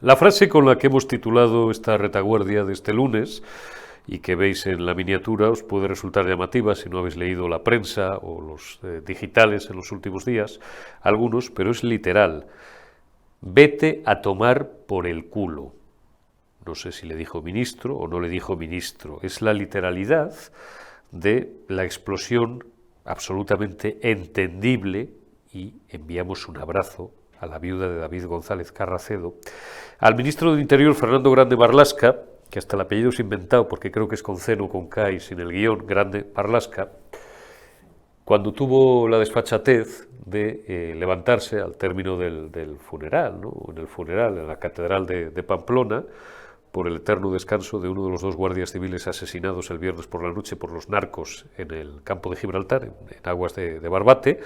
La frase con la que hemos titulado esta retaguardia de este lunes y que veis en la miniatura os puede resultar llamativa si no habéis leído la prensa o los digitales en los últimos días, algunos, pero es literal. Vete a tomar por el culo. No sé si le dijo ministro o no le dijo ministro. Es la literalidad de la explosión absolutamente entendible, y enviamos un abrazo a la viuda de David González Carracedo, al ministro del Interior, Fernando Grande Marlaska, que hasta el apellido es inventado porque creo que es con C, no con K y sin el guión, Grande Marlaska, cuando tuvo la desfachatez de levantarse al término del funeral, ¿no? En el funeral en la Catedral de Pamplona, por el eterno descanso de uno de los dos guardias civiles asesinados el viernes por la noche por los narcos en el campo de Gibraltar, en aguas de Barbate,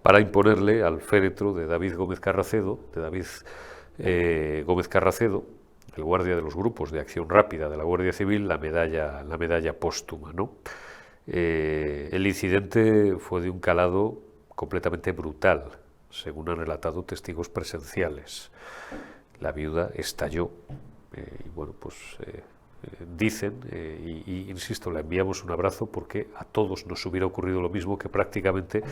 para imponerle al féretro de David Gómez Carracedo, Gómez Carracedo, el guardia de los grupos de acción rápida de la Guardia Civil, la medalla póstuma, ¿no? El incidente fue de un calado completamente brutal, según han relatado testigos presenciales. La viuda estalló. Y bueno, pues dicen, y insisto, le enviamos un abrazo porque a todos nos hubiera ocurrido lo mismo, que prácticamente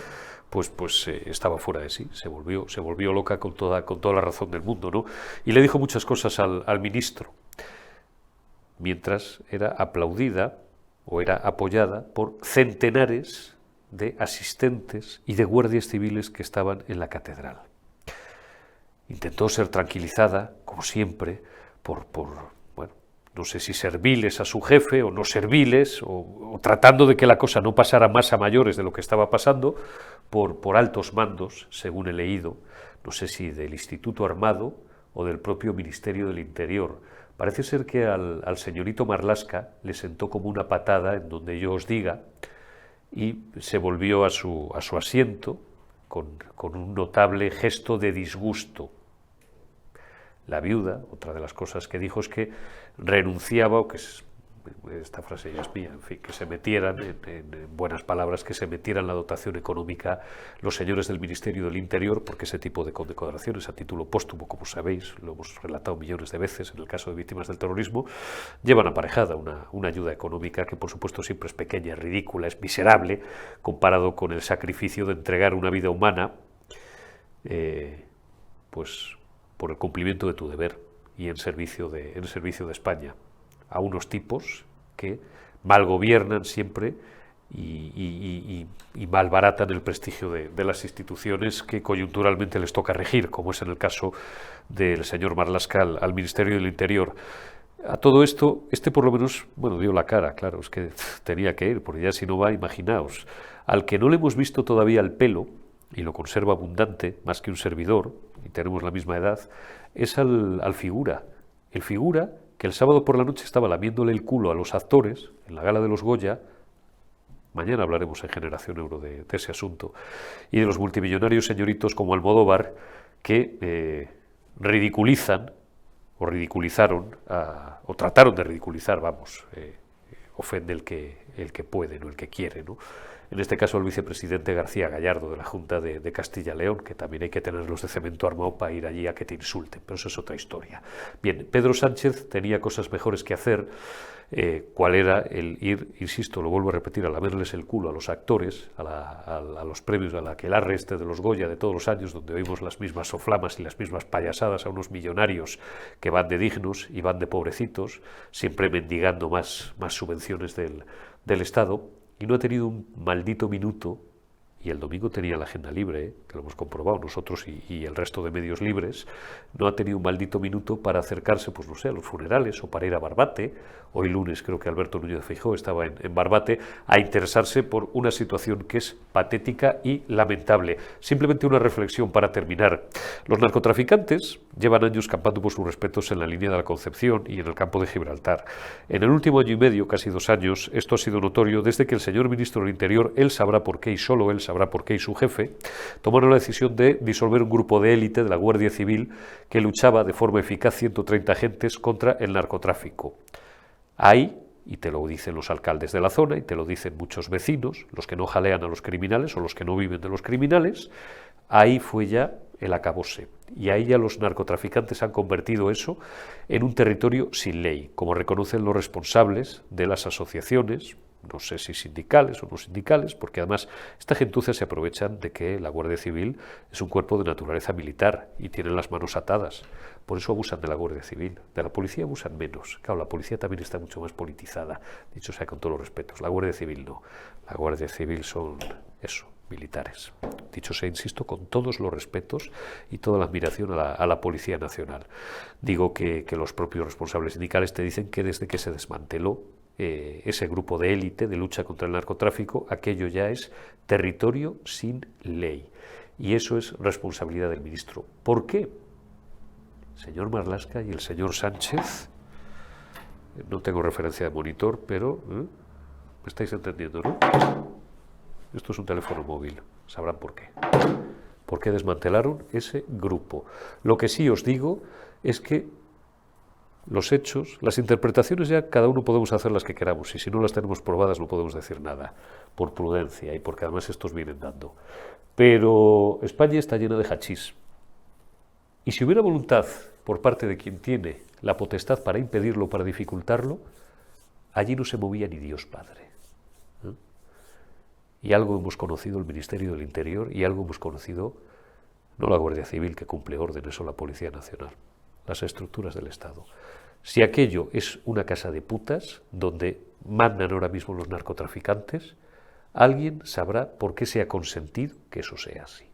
estaba fuera de sí, se volvió loca con toda la razón del mundo, ¿no? Y le dijo muchas cosas al ministro, mientras era aplaudida o era apoyada por centenares de asistentes y de guardias civiles que estaban en la catedral. Intentó ser tranquilizada, como siempre, bueno, no sé si serviles a su jefe o no serviles, o tratando de que la cosa no pasara más a mayores de lo que estaba pasando, por altos mandos, según he leído, no sé si del Instituto Armado o del propio Ministerio del Interior. Parece ser que al señorito Marlaska le sentó como una patada en donde yo os diga, y se volvió a su asiento con un notable gesto de disgusto. La viuda, otra de las cosas que dijo es que renunciaba, o que esta frase ya es mía, en fin, que se metieran, en buenas palabras, que se metieran la dotación económica los señores del Ministerio del Interior, porque ese tipo de condecoraciones a título póstumo, como sabéis, lo hemos relatado millones de veces en el caso de víctimas del terrorismo, llevan aparejada una ayuda económica que por supuesto siempre es pequeña, es ridícula, es miserable, comparado con el sacrificio de entregar una vida humana, pues por el cumplimiento de tu deber y en servicio de España, a unos tipos que malgobiernan siempre y malbaratan el prestigio de las instituciones que coyunturalmente les toca regir, como es en el caso del señor Marlaska al Ministerio del Interior. A todo esto, por lo menos, bueno, dio la cara, claro, es que tenía que ir, porque ya si no va, imaginaos. Al que no le hemos visto todavía el pelo, y lo conserva abundante, más que un servidor, y tenemos la misma edad, es al figura. El figura que el sábado por la noche estaba lamiéndole el culo a los actores en la gala de los Goya. Mañana hablaremos en Generación Euro de ese asunto, y de los multimillonarios señoritos como Almodóvar, que ridiculizan, o ridiculizaron, o trataron de ridiculizar, ofende el que puede, no el que quiere, ¿no? En este caso el vicepresidente García Gallardo de la Junta de Castilla y León, que también hay que tenerlos de cemento armado para ir allí a que te insulten, pero eso es otra historia. Bien, Pedro Sánchez tenía cosas mejores que hacer, cuál era el ir, insisto, lo vuelvo a repetir, a lamerles el culo a los actores, a los premios, a la aquelarre de los Goya de todos los años, donde oímos las mismas soflamas y las mismas payasadas a unos millonarios que van de dignos y van de pobrecitos, siempre mendigando más subvenciones del Estado. Y no ha tenido un maldito minuto, y el domingo tenía la agenda libre, que lo hemos comprobado nosotros y el resto de medios libres, no ha tenido un maldito minuto para acercarse, pues no sé, a los funerales o para ir a Barbate. Hoy lunes creo que Alberto Núñez Feijóo estaba en Barbate, a interesarse por una situación que es patética y lamentable. Simplemente una reflexión para terminar. Los narcotraficantes llevan años campando por sus respetos en la línea de la Concepción y en el campo de Gibraltar. En el último año y medio, casi 2 años, esto ha sido notorio desde que el señor ministro del Interior, él sabrá por qué y solo él sabrá por qué, y su jefe, tomaron la decisión de disolver un grupo de élite de la Guardia Civil que luchaba de forma eficaz 130 agentes contra el narcotráfico. Hay, y te lo dicen los alcaldes de la zona, y te lo dicen muchos vecinos, los que no jalean a los criminales o los que no viven de los criminales, ahí fue ya el acabose. Y ahí ya los narcotraficantes han convertido eso en un territorio sin ley, como reconocen los responsables de las asociaciones, no sé si sindicales o no sindicales, porque además esta gentuza se aprovechan de que la Guardia Civil es un cuerpo de naturaleza militar y tienen las manos atadas. Por eso abusan de la Guardia Civil. De la policía abusan menos. Claro, la policía también está mucho más politizada, dicho sea con todos los respetos. La Guardia Civil no. La Guardia Civil son eso, militares. Dicho sea, insisto, con todos los respetos y toda la admiración a la Policía Nacional. Digo que los propios responsables sindicales te dicen que desde que se desmanteló ese grupo de élite de lucha contra el narcotráfico, aquello ya es territorio sin ley. Y eso es responsabilidad del ministro. ¿Por qué? El señor Marlaska y el señor Sánchez, no tengo referencia de monitor, pero me estáis entendiendo, ¿no? Esto es un teléfono móvil, sabrán por qué. ¿Por qué desmantelaron ese grupo? Lo que sí os digo es que los hechos, las interpretaciones ya cada uno podemos hacer las que queramos y si no las tenemos probadas no podemos decir nada, por prudencia y porque además estos vienen dando. Pero España está llena de hachís y si hubiera voluntad por parte de quien tiene la potestad para impedirlo, para dificultarlo, allí no se movía ni Dios Padre. Y algo hemos conocido el Ministerio del Interior y algo hemos conocido no la Guardia Civil que cumple órdenes o la Policía Nacional, las estructuras del Estado. Si aquello es una casa de putas donde mandan ahora mismo los narcotraficantes, alguien sabrá por qué se ha consentido que eso sea así.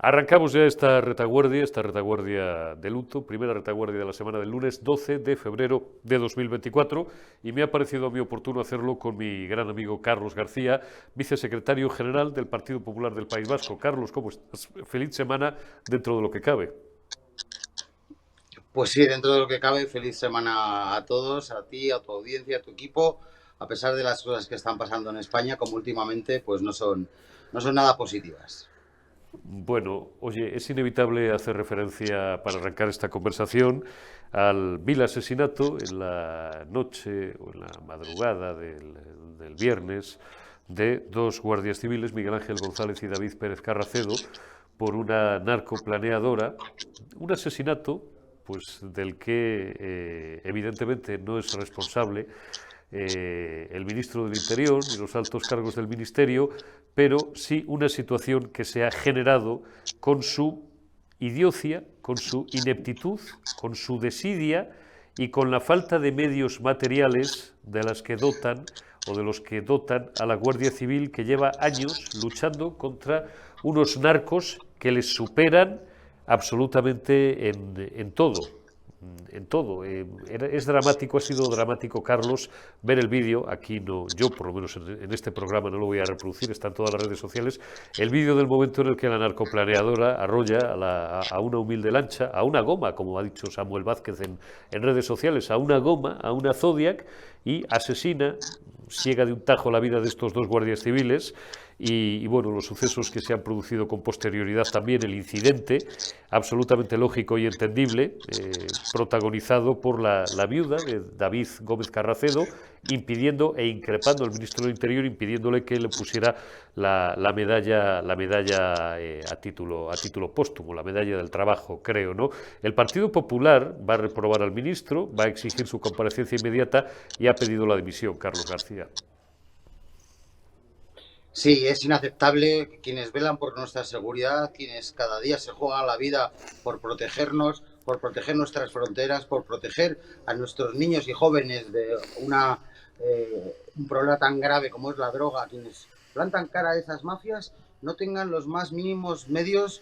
Arrancamos ya esta retaguardia de luto, primera retaguardia de la semana del lunes 12 de febrero de 2024 y me ha parecido a mí oportuno hacerlo con mi gran amigo Carlos García, vicesecretario general del Partido Popular del País Vasco. Carlos, ¿cómo estás? Feliz semana dentro de lo que cabe. Pues sí, dentro de lo que cabe, feliz semana a todos, a ti, a tu audiencia, a tu equipo, a pesar de las cosas que están pasando en España, como últimamente pues no son nada positivas. Bueno, oye, es inevitable hacer referencia, para arrancar esta conversación, al vil asesinato en la noche o en la madrugada del viernes de dos guardias civiles, Miguel Ángel González y David Pérez Carracedo, por una narcoplaneadora, un asesinato pues, del que evidentemente no es responsable el ministro del Interior y los altos cargos del ministerio, pero sí una situación que se ha generado con su idiocia, con su ineptitud, con su desidia y con la falta de medios materiales de las que dotan o de los que dotan a la Guardia Civil, que lleva años luchando contra unos narcos que les superan absolutamente en todo. En todo. Es dramático, ha sido dramático, Carlos, ver el vídeo. Aquí no, yo por lo menos en este programa no lo voy a reproducir, está en todas las redes sociales. El vídeo del momento en el que la narcoplaneadora arrolla a una humilde lancha, a una goma, como ha dicho Samuel Vázquez en redes sociales, a una goma, a una Zodiac, y asesina, ciega de un tajo la vida de estos dos guardias civiles. Y bueno, los sucesos que se han producido con posterioridad también, el incidente, absolutamente lógico y entendible, protagonizado por la viuda de David Gómez Carracedo, impidiendo e increpando al ministro del Interior, impidiéndole que le pusiera la medalla a título póstumo, la medalla del trabajo, creo, ¿no? El Partido Popular va a reprobar al ministro, va a exigir su comparecencia inmediata y ha pedido la dimisión, Carlos García. Sí, es inaceptable que quienes velan por nuestra seguridad, quienes cada día se juegan la vida por protegernos, por proteger nuestras fronteras, por proteger a nuestros niños y jóvenes de un problema tan grave como es la droga, quienes plantan cara a esas mafias, no tengan los más mínimos medios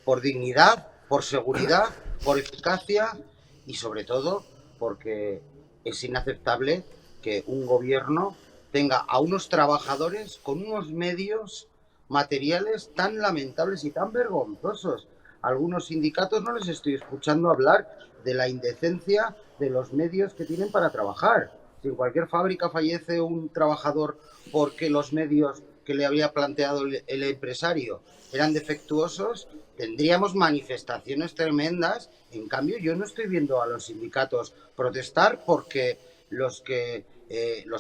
por dignidad, por seguridad, por eficacia y sobre todo porque es inaceptable que un gobierno tenga a unos trabajadores con unos medios materiales tan lamentables y tan vergonzosos. Algunos sindicatos no les estoy escuchando hablar de la indecencia de los medios que tienen para trabajar. Si en cualquier fábrica fallece un trabajador porque los medios que le había planteado el empresario eran defectuosos, tendríamos manifestaciones tremendas. En cambio, yo no estoy viendo a los sindicatos protestar porque los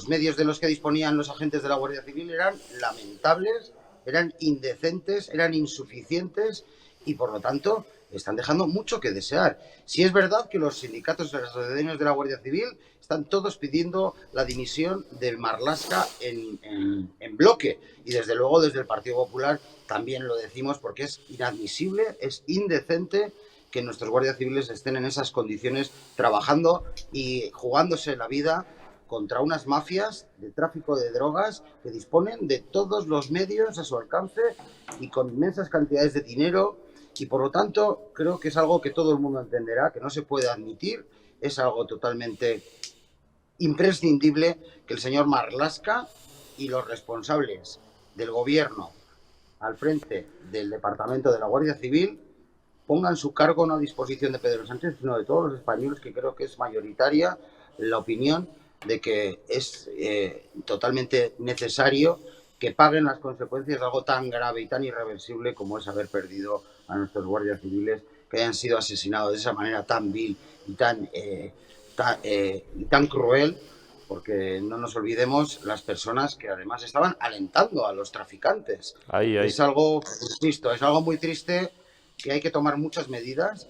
medios de los que disponían los agentes de la Guardia Civil eran lamentables eran indecentes, eran insuficientes y por lo tanto están dejando mucho que desear. Si es verdad que los sindicatos de las asociaciones de la Guardia Civil están todos pidiendo la dimisión de Marlaska en bloque y desde luego desde el Partido Popular también lo decimos porque es inadmisible, es indecente que nuestros guardias civiles estén en esas condiciones trabajando y jugándose la vida contra unas mafias de tráfico de drogas que disponen de todos los medios a su alcance y con inmensas cantidades de dinero y por lo tanto creo que es algo que todo el mundo entenderá, que no se puede admitir, es algo totalmente imprescindible que el señor Marlaska y los responsables del gobierno al frente del Departamento de la Guardia Civil pongan su cargo no a disposición de Pedro Sánchez, sino de todos los españoles, que creo que es mayoritaria la opinión de que es totalmente necesario que paguen las consecuencias de algo tan grave y tan irreversible como es haber perdido a nuestros guardias civiles que hayan sido asesinados de esa manera tan vil y tan cruel, porque no nos olvidemos las personas que además estaban alentando a los traficantes. Es algo, insisto, es algo muy triste que hay que tomar muchas medidas,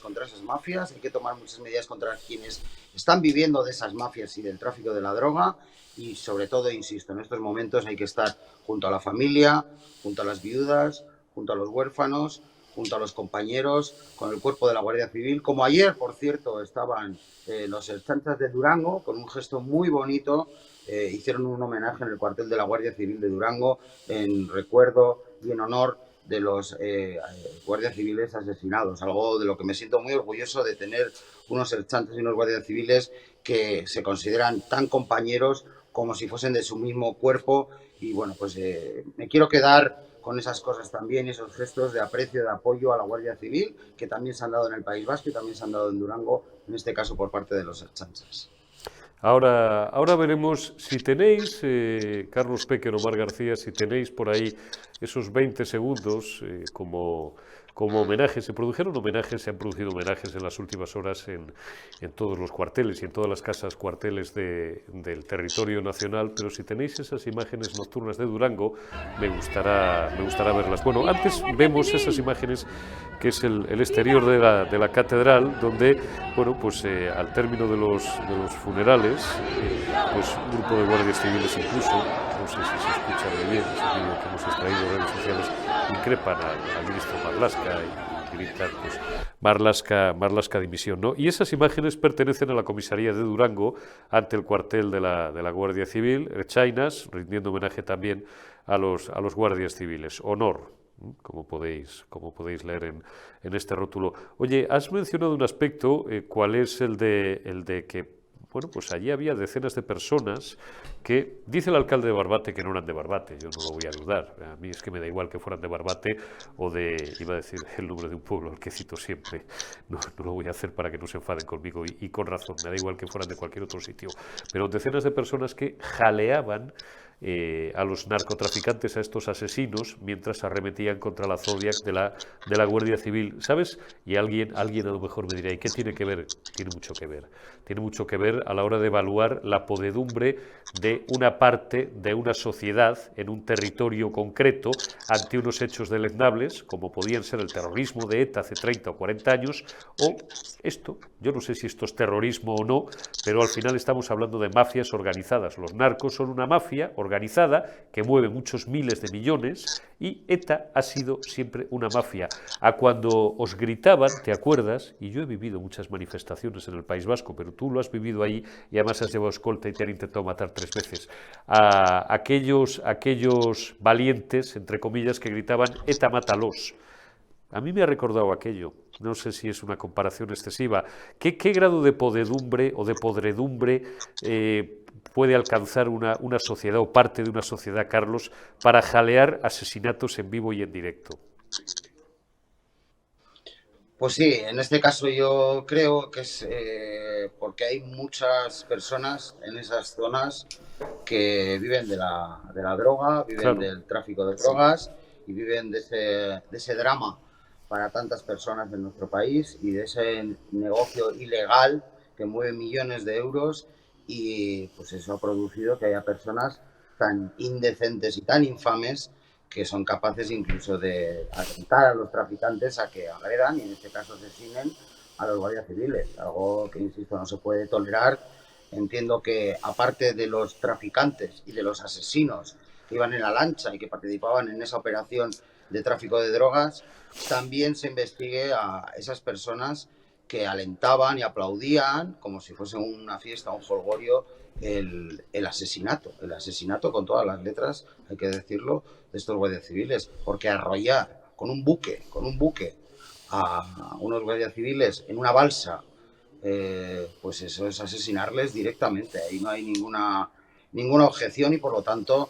contra esas mafias, hay que tomar muchas medidas contra quienes están viviendo de esas mafias y del tráfico de la droga y sobre todo, insisto, en estos momentos hay que estar junto a la familia, junto a las viudas, junto a los huérfanos, junto a los compañeros, con el cuerpo de la Guardia Civil, como ayer, por cierto, estaban los Ertzaintzas de Durango, con un gesto muy bonito, hicieron un homenaje en el cuartel de la Guardia Civil de Durango, en recuerdo y en honor de los guardias civiles asesinados, algo de lo que me siento muy orgulloso de tener unos ertzantes y unos guardias civiles que se consideran tan compañeros como si fuesen de su mismo cuerpo y bueno, pues me quiero quedar con esas cosas también, esos gestos de aprecio, de apoyo a la Guardia Civil que también se han dado en el País Vasco y también se han dado en Durango, en este caso por parte de los ertzantes. Ahora veremos si tenéis, Carlos Péquer o Mar García, si tenéis por ahí esos 20 segundos como homenaje. Se han producido homenajes en las últimas horas en todos los cuarteles y en todas las casas cuarteles del territorio nacional, pero si tenéis esas imágenes nocturnas de Durango, me gustará verlas. Bueno, antes vemos esas imágenes que es el exterior de la catedral, donde, bueno, pues al término de los funerales, pues un grupo de guardias civiles incluso, no sé si se escucha muy bien, ese vídeo que hemos extraído de redes sociales, increpan al ministro Marlaska y gritan, pues, Marlaska dimisión, ¿no? Y esas imágenes pertenecen a la comisaría de Durango ante el cuartel de la Guardia Civil, Ertzainas, rindiendo homenaje también a los guardias civiles. Honor, como podéis leer en este rótulo. Oye, has mencionado un aspecto, ¿cuál es el de que, bueno, pues allí había decenas de personas que, dice el alcalde de Barbate que no eran de Barbate, yo no lo voy a dudar, a mí es que me da igual que fueran de Barbate o iba a decir el nombre de un pueblo al que cito siempre, no lo voy a hacer para que no se enfaden conmigo y con razón, me da igual que fueran de cualquier otro sitio, pero decenas de personas que jaleaban a los narcotraficantes, a estos asesinos, mientras arremetían contra la Zodiac de la Guardia Civil, ¿sabes? Y alguien a lo mejor me dirá, ¿y qué tiene que ver? Tiene mucho que ver a la hora de evaluar la podedumbre de una parte de una sociedad en un territorio concreto ante unos hechos deleznables, como podían ser el terrorismo de ETA hace 30 o 40 años, o esto, yo no sé si esto es terrorismo o no, pero al final estamos hablando de mafias organizadas. Los narcos son una mafia organizada que mueve muchos miles de millones y ETA ha sido siempre una mafia. A cuando os gritaban, ¿te acuerdas? Y yo he vivido muchas manifestaciones en el País Vasco, pero tú lo has vivido ahí y además has llevado escolta y te han intentado matar 3 veces. A aquellos valientes, entre comillas, que gritaban ETA mátalos. A mí me ha recordado aquello, no sé si es una comparación excesiva. ¿Qué grado de podedumbre o de podredumbre puede alcanzar una sociedad o parte de una sociedad, Carlos, para jalear asesinatos en vivo y en directo? Pues sí, en este caso yo creo que es porque hay muchas personas en esas zonas que viven de la droga, viven Claro. del tráfico de drogas y viven de ese drama para tantas personas en nuestro país y de ese negocio ilegal que mueve millones de euros y pues eso ha producido que haya personas tan indecentes y tan infames que son capaces incluso de alentar a los traficantes a que agredan y en este caso asesinen a los guardias civiles, algo que, insisto, no se puede tolerar. Entiendo que aparte de los traficantes y de los asesinos que iban en la lancha y que participaban en esa operación de tráfico de drogas, también se investigue a esas personas que alentaban y aplaudían como si fuese una fiesta, un jolgorio, el asesinato con todas las letras, hay que decirlo, de estos guardias civiles, porque arrollar con un buque a unos guardias civiles en una balsa, pues eso es asesinarles directamente, ahí no hay ninguna objeción y por lo tanto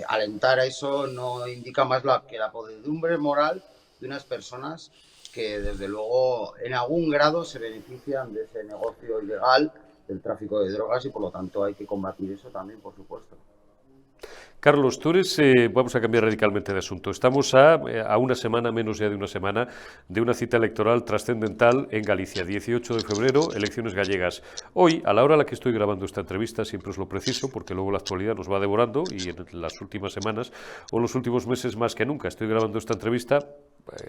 alentar a eso no indica más que la podredumbre moral de unas personas que desde luego en algún grado se benefician de ese negocio ilegal del tráfico de drogas y por lo tanto hay que combatir eso también, por supuesto. Carlos, tú eres, vamos a cambiar radicalmente de asunto. Estamos a una semana, menos ya de una semana, de una cita electoral trascendental en Galicia, 18 de febrero, elecciones gallegas. Hoy, a la hora a la que estoy grabando esta entrevista, siempre os lo preciso, porque luego la actualidad nos va devorando y en las últimas semanas o en los últimos meses más que nunca estoy grabando esta entrevista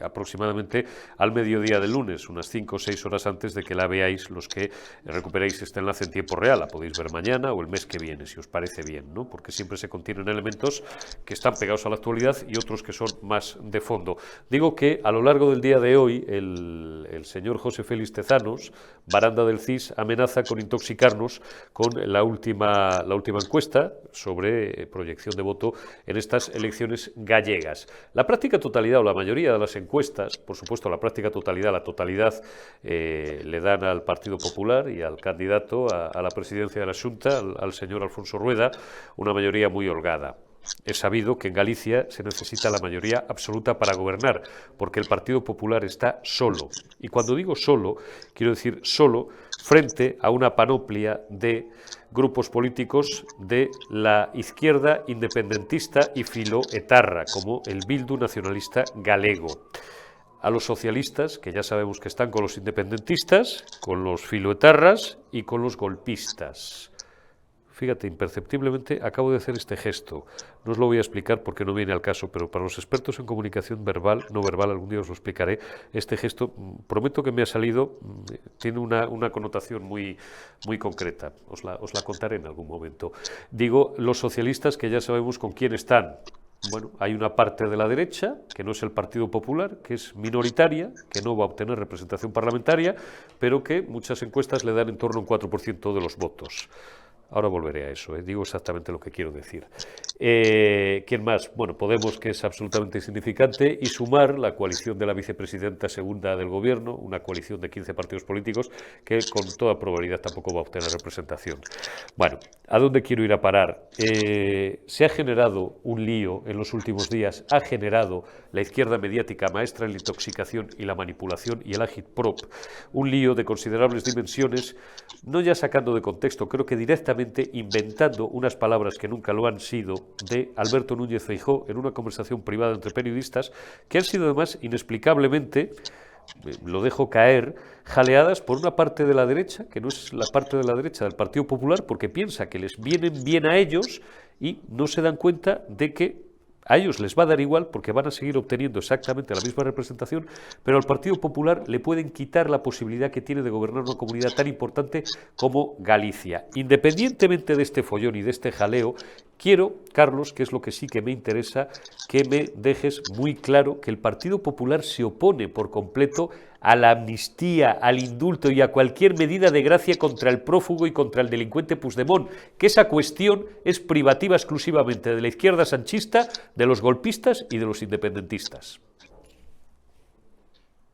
aproximadamente al mediodía del lunes, unas 5 o 6 horas antes de que la veáis los que recuperéis este enlace en tiempo real. La podéis ver mañana o el mes que viene, si os parece bien, ¿no? Porque siempre se contienen elementos que están pegados a la actualidad y otros que son más de fondo. Digo que a lo largo del día de hoy el señor José Félix Tezanos, baranda del CIS, amenaza con intoxicarnos con la última encuesta sobre proyección de voto en estas elecciones gallegas. La práctica totalidad o la mayoría de las encuestas, por supuesto la práctica totalidad, la totalidad le dan al Partido Popular y al candidato a la presidencia de la Xunta, al señor Alfonso Rueda, una mayoría muy holgada. Es sabido que en Galicia se necesita la mayoría absoluta para gobernar, porque el Partido Popular está solo. Y cuando digo solo, quiero decir solo frente a una panoplia de grupos políticos de la izquierda independentista y filoetarra, como el Bildu nacionalista galego. A los socialistas, que ya sabemos que están con los independentistas, con los filoetarras y con los golpistas. Fíjate, imperceptiblemente acabo de hacer este gesto. No os lo voy a explicar porque no viene al caso, pero para los expertos en comunicación verbal, no verbal, algún día os lo explicaré. Este gesto, prometo que me ha salido, tiene una connotación muy concreta. Os la contaré en algún momento. Digo, los socialistas que ya sabemos con quién están. Bueno, hay una parte de la derecha, que no es el Partido Popular, que es minoritaria, que no va a obtener representación parlamentaria, pero que muchas encuestas le dan en torno a un 4% de los votos. Ahora volveré a eso, digo exactamente lo que quiero decir. ¿Quién más? Bueno, Podemos, que es absolutamente insignificante, y Sumar, la coalición de la vicepresidenta segunda del gobierno, una coalición de 15 partidos políticos que con toda probabilidad tampoco va a obtener representación. Bueno, ¿a dónde quiero ir a parar? Se ha generado un lío en los últimos días, ha generado la izquierda mediática maestra en la intoxicación y la manipulación y el agitprop, un lío de considerables dimensiones, no ya sacando de contexto, creo que directamente inventando unas palabras que nunca lo han sido de Alberto Núñez Feijóo en una conversación privada entre periodistas que han sido además inexplicablemente, lo dejo caer, jaleadas por una parte de la derecha, que no es la parte de la derecha del Partido Popular, porque piensa que les vienen bien a ellos y no se dan cuenta de que a ellos les va a dar igual porque van a seguir obteniendo exactamente la misma representación, pero al Partido Popular le pueden quitar la posibilidad que tiene de gobernar una comunidad tan importante como Galicia. Independientemente de este follón y de este jaleo, quiero, Carlos, que es lo que sí que me interesa, que me dejes muy claro que el Partido Popular se opone por completo a la amnistía, al indulto y a cualquier medida de gracia contra el prófugo y contra el delincuente Puigdemont, que esa cuestión es privativa exclusivamente de la izquierda sanchista, de los golpistas y de los independentistas.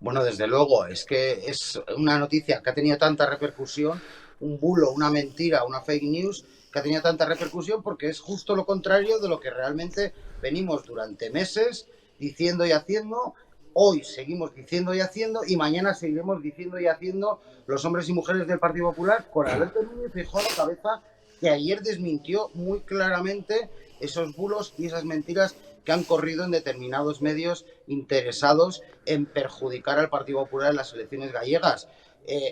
Bueno, desde luego, es que es una noticia que ha tenido tanta repercusión, un bulo, una mentira, una fake news, que ha tenido tanta repercusión porque es justo lo contrario de lo que realmente venimos durante meses diciendo y haciendo. Hoy seguimos diciendo y haciendo y mañana seguiremos diciendo y haciendo los hombres y mujeres del Partido Popular con Alberto Núñez Feijóo a la cabeza, que ayer desmintió muy claramente esos bulos y esas mentiras que han corrido en determinados medios interesados en perjudicar al Partido Popular en las elecciones gallegas.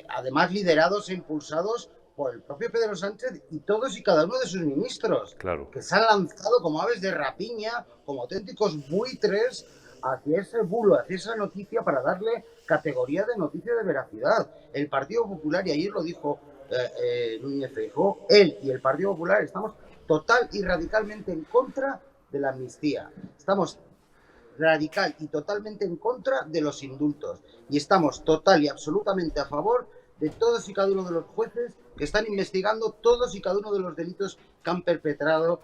Además liderados e impulsados por el propio Pedro Sánchez y todos y cada uno de sus ministros, Claro. que se han lanzado como aves de rapiña, como auténticos buitres hacia ese bulo, hacia esa noticia para darle categoría de noticia de veracidad. El Partido Popular, y ayer lo dijo Núñez Feijóo, él y el Partido Popular estamos total y radicalmente en contra de la amnistía. Estamos radical y totalmente en contra de los indultos. Y estamos total y absolutamente a favor de todos y cada uno de los jueces que están investigando todos y cada uno de los delitos que han perpetrado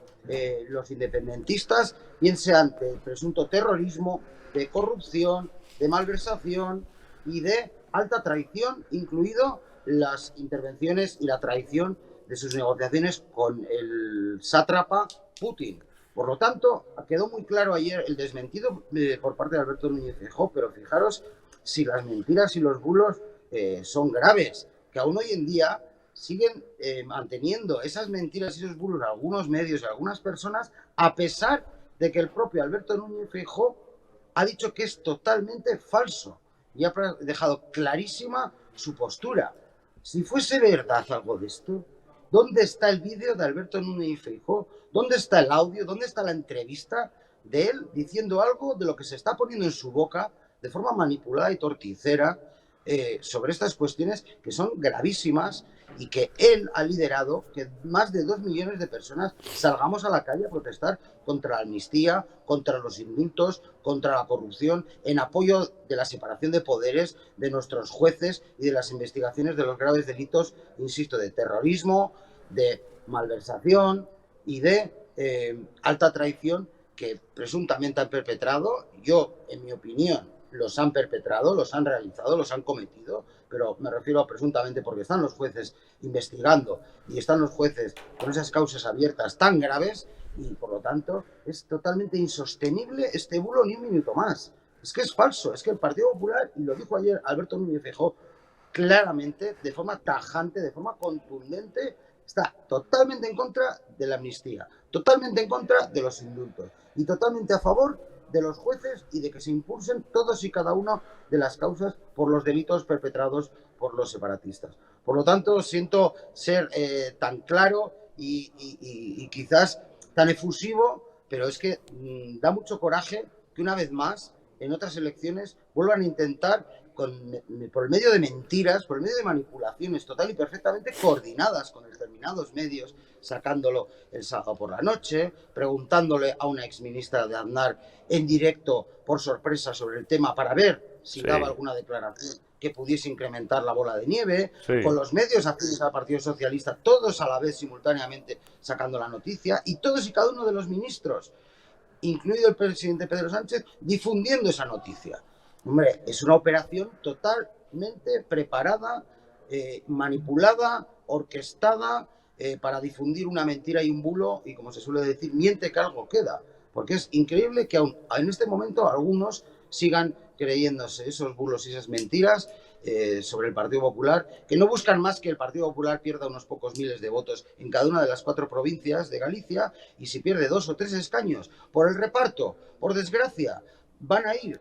los independentistas, bien sean de presunto terrorismo, de corrupción, de malversación y de alta traición, incluido las intervenciones y la traición de sus negociaciones con el sátrapa Putin. Por lo tanto, quedó muy claro ayer el desmentido por parte de Alberto Núñez Feijóo, pero fijaros si las mentiras y los bulos son graves, que aún hoy en día siguen manteniendo esas mentiras y esos bulos algunos medios y algunas personas, a pesar de que el propio Alberto Núñez Feijóo ha dicho que es totalmente falso y ha dejado clarísima su postura. Si fuese verdad algo de esto, ¿dónde está el vídeo de Alberto Núñez Feijóo? ¿Dónde está el audio? ¿Dónde está la entrevista de él diciendo algo de lo que se está poniendo en su boca de forma manipulada y torticera sobre estas cuestiones que son gravísimas y que él ha liderado que más de 2 millones de personas salgamos a la calle a protestar contra la amnistía, contra los indultos, contra la corrupción, en apoyo de la separación de poderes de nuestros jueces y de las investigaciones de los graves delitos, insisto, de terrorismo, de malversación y de alta traición que presuntamente han perpetrado. Yo, en mi opinión, los han perpetrado, los han realizado, los han cometido, pero me refiero a presuntamente porque están los jueces investigando y están los jueces con esas causas abiertas tan graves y, por lo tanto, es totalmente insostenible este bulo ni un minuto más. Es que es falso, es que el Partido Popular, y lo dijo ayer Alberto Núñez Feijóo claramente, de forma tajante, de forma contundente, está totalmente en contra de la amnistía, totalmente en contra de los indultos y totalmente a favor de los jueces y de que se impulsen todos y cada una de las causas por los delitos perpetrados por los separatistas. Por lo tanto, siento ser tan claro y quizás tan efusivo, pero es que da mucho coraje que una vez más en otras elecciones vuelvan a intentar por el medio de mentiras, por el medio de manipulaciones total y perfectamente coordinadas con determinados medios, sacándolo el sábado por la noche, preguntándole a una exministra de Aznar en directo por sorpresa sobre el tema para ver si daba alguna declaración que pudiese incrementar la bola de nieve, con los medios afines al Partido Socialista, todos a la vez simultáneamente sacando la noticia, y todos y cada uno de los ministros, incluido el presidente Pedro Sánchez, difundiendo esa noticia. Hombre, es una operación totalmente preparada, manipulada, orquestada, para difundir una mentira y un bulo, y como se suele decir, miente que algo queda. Porque es increíble que aún en este momento algunos sigan creyéndose esos bulos y esas mentiras sobre el Partido Popular, que no buscan más que el Partido Popular pierda unos pocos miles de votos en cada una de las 4 provincias de Galicia, y si pierde 2 o 3 escaños por el reparto, por desgracia, van a ir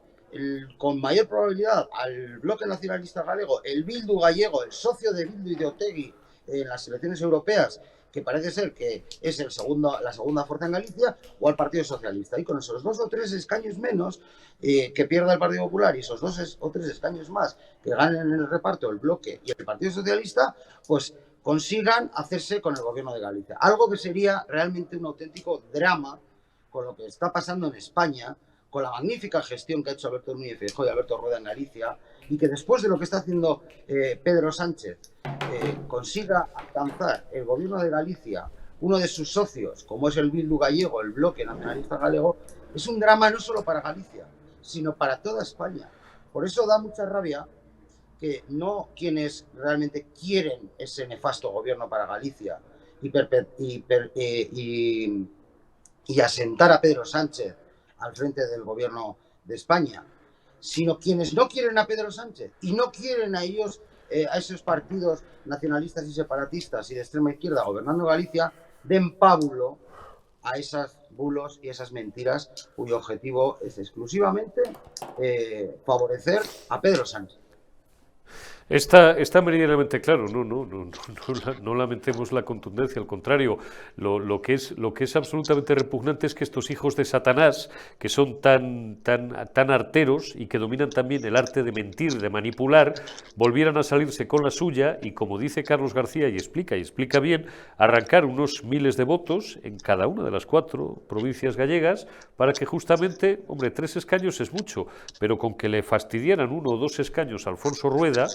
con mayor probabilidad al bloque nacionalista galego, el Bildu gallego, el socio de Bildu y de Otegi en las elecciones europeas, que parece ser que es la segunda fuerza en Galicia, o al Partido Socialista. Y con esos 2 o 3 escaños menos que pierda el Partido Popular y esos 2 o 3 escaños más que ganen en el reparto el bloque y el Partido Socialista, pues consigan hacerse con el gobierno de Galicia. Algo que sería realmente un auténtico drama con lo que está pasando en España, con la magnífica gestión que ha hecho Alberto Núñez Feijóo y Alberto Rueda en Galicia, y que después de lo que está haciendo Pedro Sánchez consiga alcanzar el gobierno de Galicia, uno de sus socios, como es el Bildu gallego, el bloque nacionalista galego, es un drama no solo para Galicia, sino para toda España. Por eso da mucha rabia que no quienes realmente quieren ese nefasto gobierno para Galicia y asentar a Pedro Sánchez al frente del gobierno de España, sino quienes no quieren a Pedro Sánchez y no quieren a ellos, a esos partidos nacionalistas y separatistas y de extrema izquierda gobernando Galicia, den pábulo a esos bulos y esas mentiras cuyo objetivo es exclusivamente favorecer a Pedro Sánchez. Está meridianamente claro, no lamentemos la contundencia, al contrario, lo que es absolutamente repugnante es que estos hijos de Satanás, que son tan arteros y que dominan también el arte de mentir, de manipular, volvieran a salirse con la suya y, como dice Carlos García y explica bien, arrancar unos miles de votos en cada una de las 4 provincias gallegas para que justamente, hombre, 3 escaños es mucho, pero con que le fastidiaran 1 o 2 escaños a Alfonso Rueda,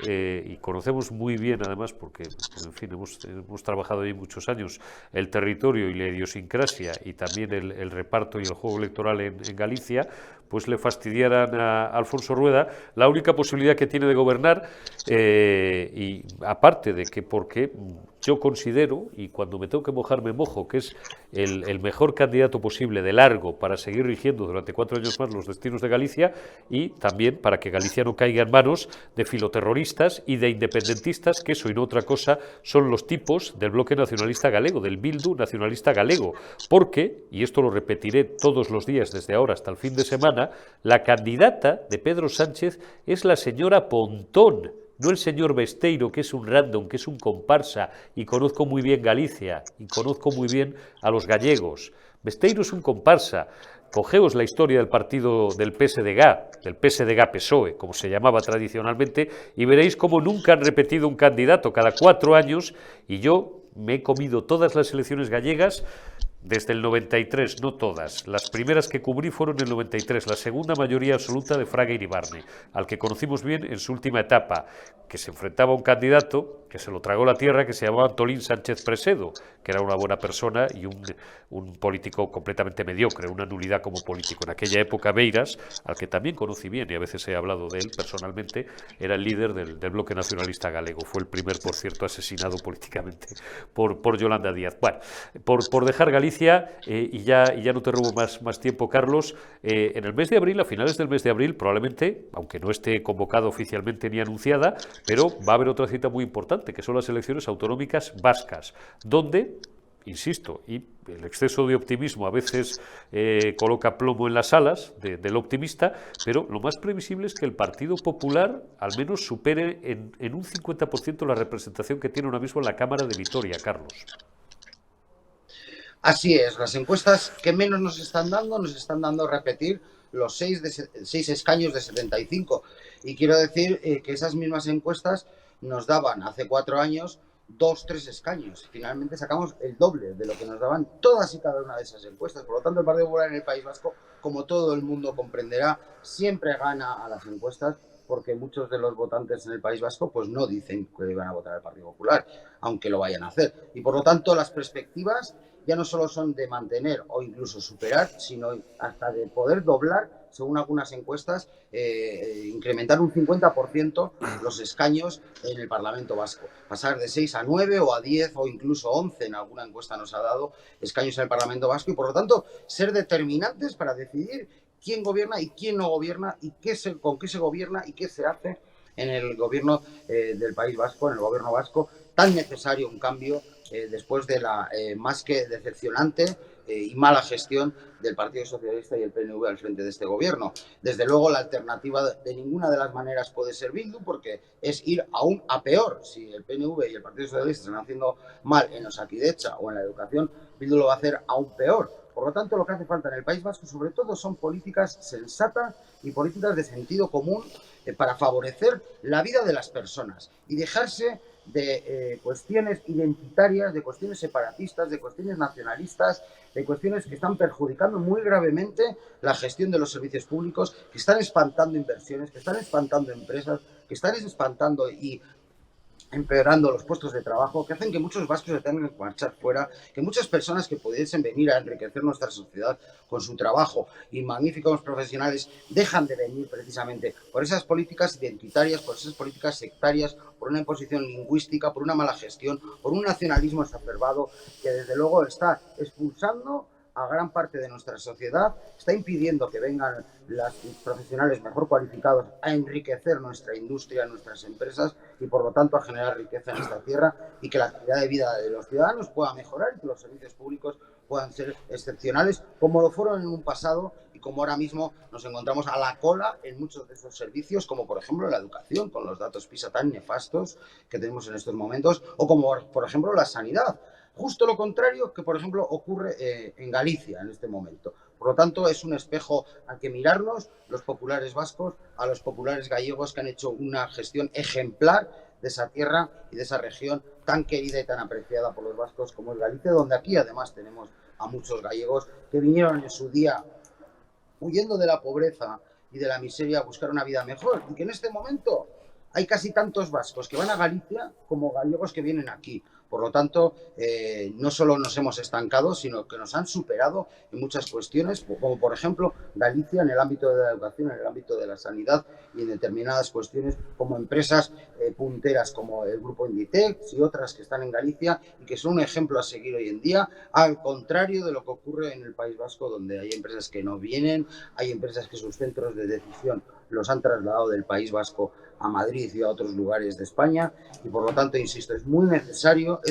y conocemos muy bien, además, porque en fin, hemos trabajado ahí muchos años, el territorio y la idiosincrasia y también el reparto y el juego electoral en Galicia, pues le fastidiaran a Alfonso Rueda la única posibilidad que tiene de gobernar, y aparte de que porque yo considero, y cuando me tengo que mojar me mojo, que es el mejor candidato posible de largo para seguir rigiendo durante 4 años más los destinos de Galicia y también para que Galicia no caiga en manos de filoterroristas y de independentistas, que eso y no otra cosa son los tipos del bloque nacionalista galego, del Bildu nacionalista galego, porque, y esto lo repetiré todos los días desde ahora hasta el fin de semana, la candidata de Pedro Sánchez es la señora Pontón, no el señor Besteiro, que es un random, que es un comparsa, y conozco muy bien Galicia, y conozco muy bien a los gallegos. Besteiro es un comparsa. Cogeos la historia del partido del PSDG-PSOE, como se llamaba tradicionalmente, y veréis cómo nunca han repetido un candidato cada 4 años, y yo me he comido todas las elecciones gallegas desde el 93, no todas. Las primeras que cubrí fueron en el 93, la segunda mayoría absoluta de Fraga Iribarne, al que conocimos bien en su última etapa, que se enfrentaba a un candidato que se lo tragó la tierra, que se llamaba Antolín Sánchez Presedo, que era una buena persona y un político completamente mediocre, una nulidad como político. En aquella época, Beiras, al que también conocí bien, y a veces he hablado de él personalmente, era el líder del bloque nacionalista galego. Fue el primer, por cierto, asesinado políticamente por Yolanda Díaz. Bueno, por dejar Galicia, y ya no te robo más tiempo, Carlos, en el mes de abril, a finales del mes de abril, probablemente, aunque no esté convocada oficialmente ni anunciada, pero va a haber otra cita muy importante, que son las elecciones autonómicas vascas, donde, insisto, y el exceso de optimismo a veces coloca plomo en las alas del optimista, pero lo más previsible es que el Partido Popular al menos supere en un 50% la representación que tiene ahora mismo en la Cámara de Vitoria, Carlos. Así es, las encuestas que menos nos están dando repetir los 6 escaños de 75. Y quiero decir que esas mismas encuestas nos daban hace 4 años 2-3 escaños. Finalmente sacamos el doble de lo que nos daban todas y cada una de esas encuestas. Por lo tanto, el Partido Popular en el País Vasco, como todo el mundo comprenderá, siempre gana a las encuestas, porque muchos de los votantes en el País Vasco pues no dicen que van a votar al Partido Popular, aunque lo vayan a hacer. Y por lo tanto, las perspectivas ya no solo son de mantener o incluso superar, sino hasta de poder doblar, según algunas encuestas, incrementar un 50% los escaños en el Parlamento Vasco. Pasar de 6 a 9 o a 10 o incluso 11, en alguna encuesta nos ha dado, escaños en el Parlamento Vasco, y por lo tanto ser determinantes para decidir quién gobierna y quién no gobierna, y con qué se gobierna y qué se hace en el gobierno del País Vasco, en el gobierno vasco. Tan necesario un cambio después de la más que decepcionante y mala gestión del Partido Socialista y el PNV al frente de este gobierno. Desde luego, la alternativa de ninguna de las maneras puede ser Bildu, porque es ir aún a peor. Si el PNV y el Partido Socialista están haciendo mal en Osakidecha o en la educación, Bildu lo va a hacer aún peor. Por lo tanto, lo que hace falta en el País Vasco, sobre todo, son políticas sensatas y políticas de sentido común para favorecer la vida de las personas y dejarse de cuestiones identitarias, de cuestiones separatistas, de cuestiones nacionalistas, de cuestiones que están perjudicando muy gravemente la gestión de los servicios públicos, que están espantando inversiones, que están espantando empresas, que están espantando y empeorando los puestos de trabajo, que hacen que muchos vascos se tengan que marchar fuera, que muchas personas que pudiesen venir a enriquecer nuestra sociedad con su trabajo y magníficos profesionales dejan de venir precisamente por esas políticas identitarias, por esas políticas sectarias, por una imposición lingüística, por una mala gestión, por un nacionalismo exacerbado que desde luego está expulsando a gran parte de nuestra sociedad, está impidiendo que vengan los profesionales mejor cualificados a enriquecer nuestra industria, nuestras empresas, y por lo tanto a generar riqueza en esta tierra, y que la calidad de vida de los ciudadanos pueda mejorar y que los servicios públicos puedan ser excepcionales como lo fueron en un pasado y cómo ahora mismo nos encontramos a la cola en muchos de esos servicios, como por ejemplo la educación, con los datos PISA tan nefastos que tenemos en estos momentos, o como por ejemplo la sanidad. Justo lo contrario que, por ejemplo, ocurre en Galicia en este momento. Por lo tanto, es un espejo al que mirarnos los populares vascos, a los populares gallegos que han hecho una gestión ejemplar de esa tierra y de esa región tan querida y tan apreciada por los vascos como es Galicia, donde aquí además tenemos a muchos gallegos que vinieron en su día huyendo de la pobreza y de la miseria a buscar una vida mejor, y que en este momento hay casi tantos vascos que van a Galicia como gallegos que vienen aquí. Por lo tanto, no solo nos hemos estancado, sino que nos han superado en muchas cuestiones, como por ejemplo Galicia en el ámbito de la educación, en el ámbito de la sanidad y en determinadas cuestiones como empresas punteras como el grupo Inditex y otras que están en Galicia y que son un ejemplo a seguir hoy en día, al contrario de lo que ocurre en el País Vasco, donde hay empresas que no vienen, hay empresas que sus centros de decisión los han trasladado del País Vasco a Madrid y a otros lugares de España, y por lo tanto, insisto, es muy necesario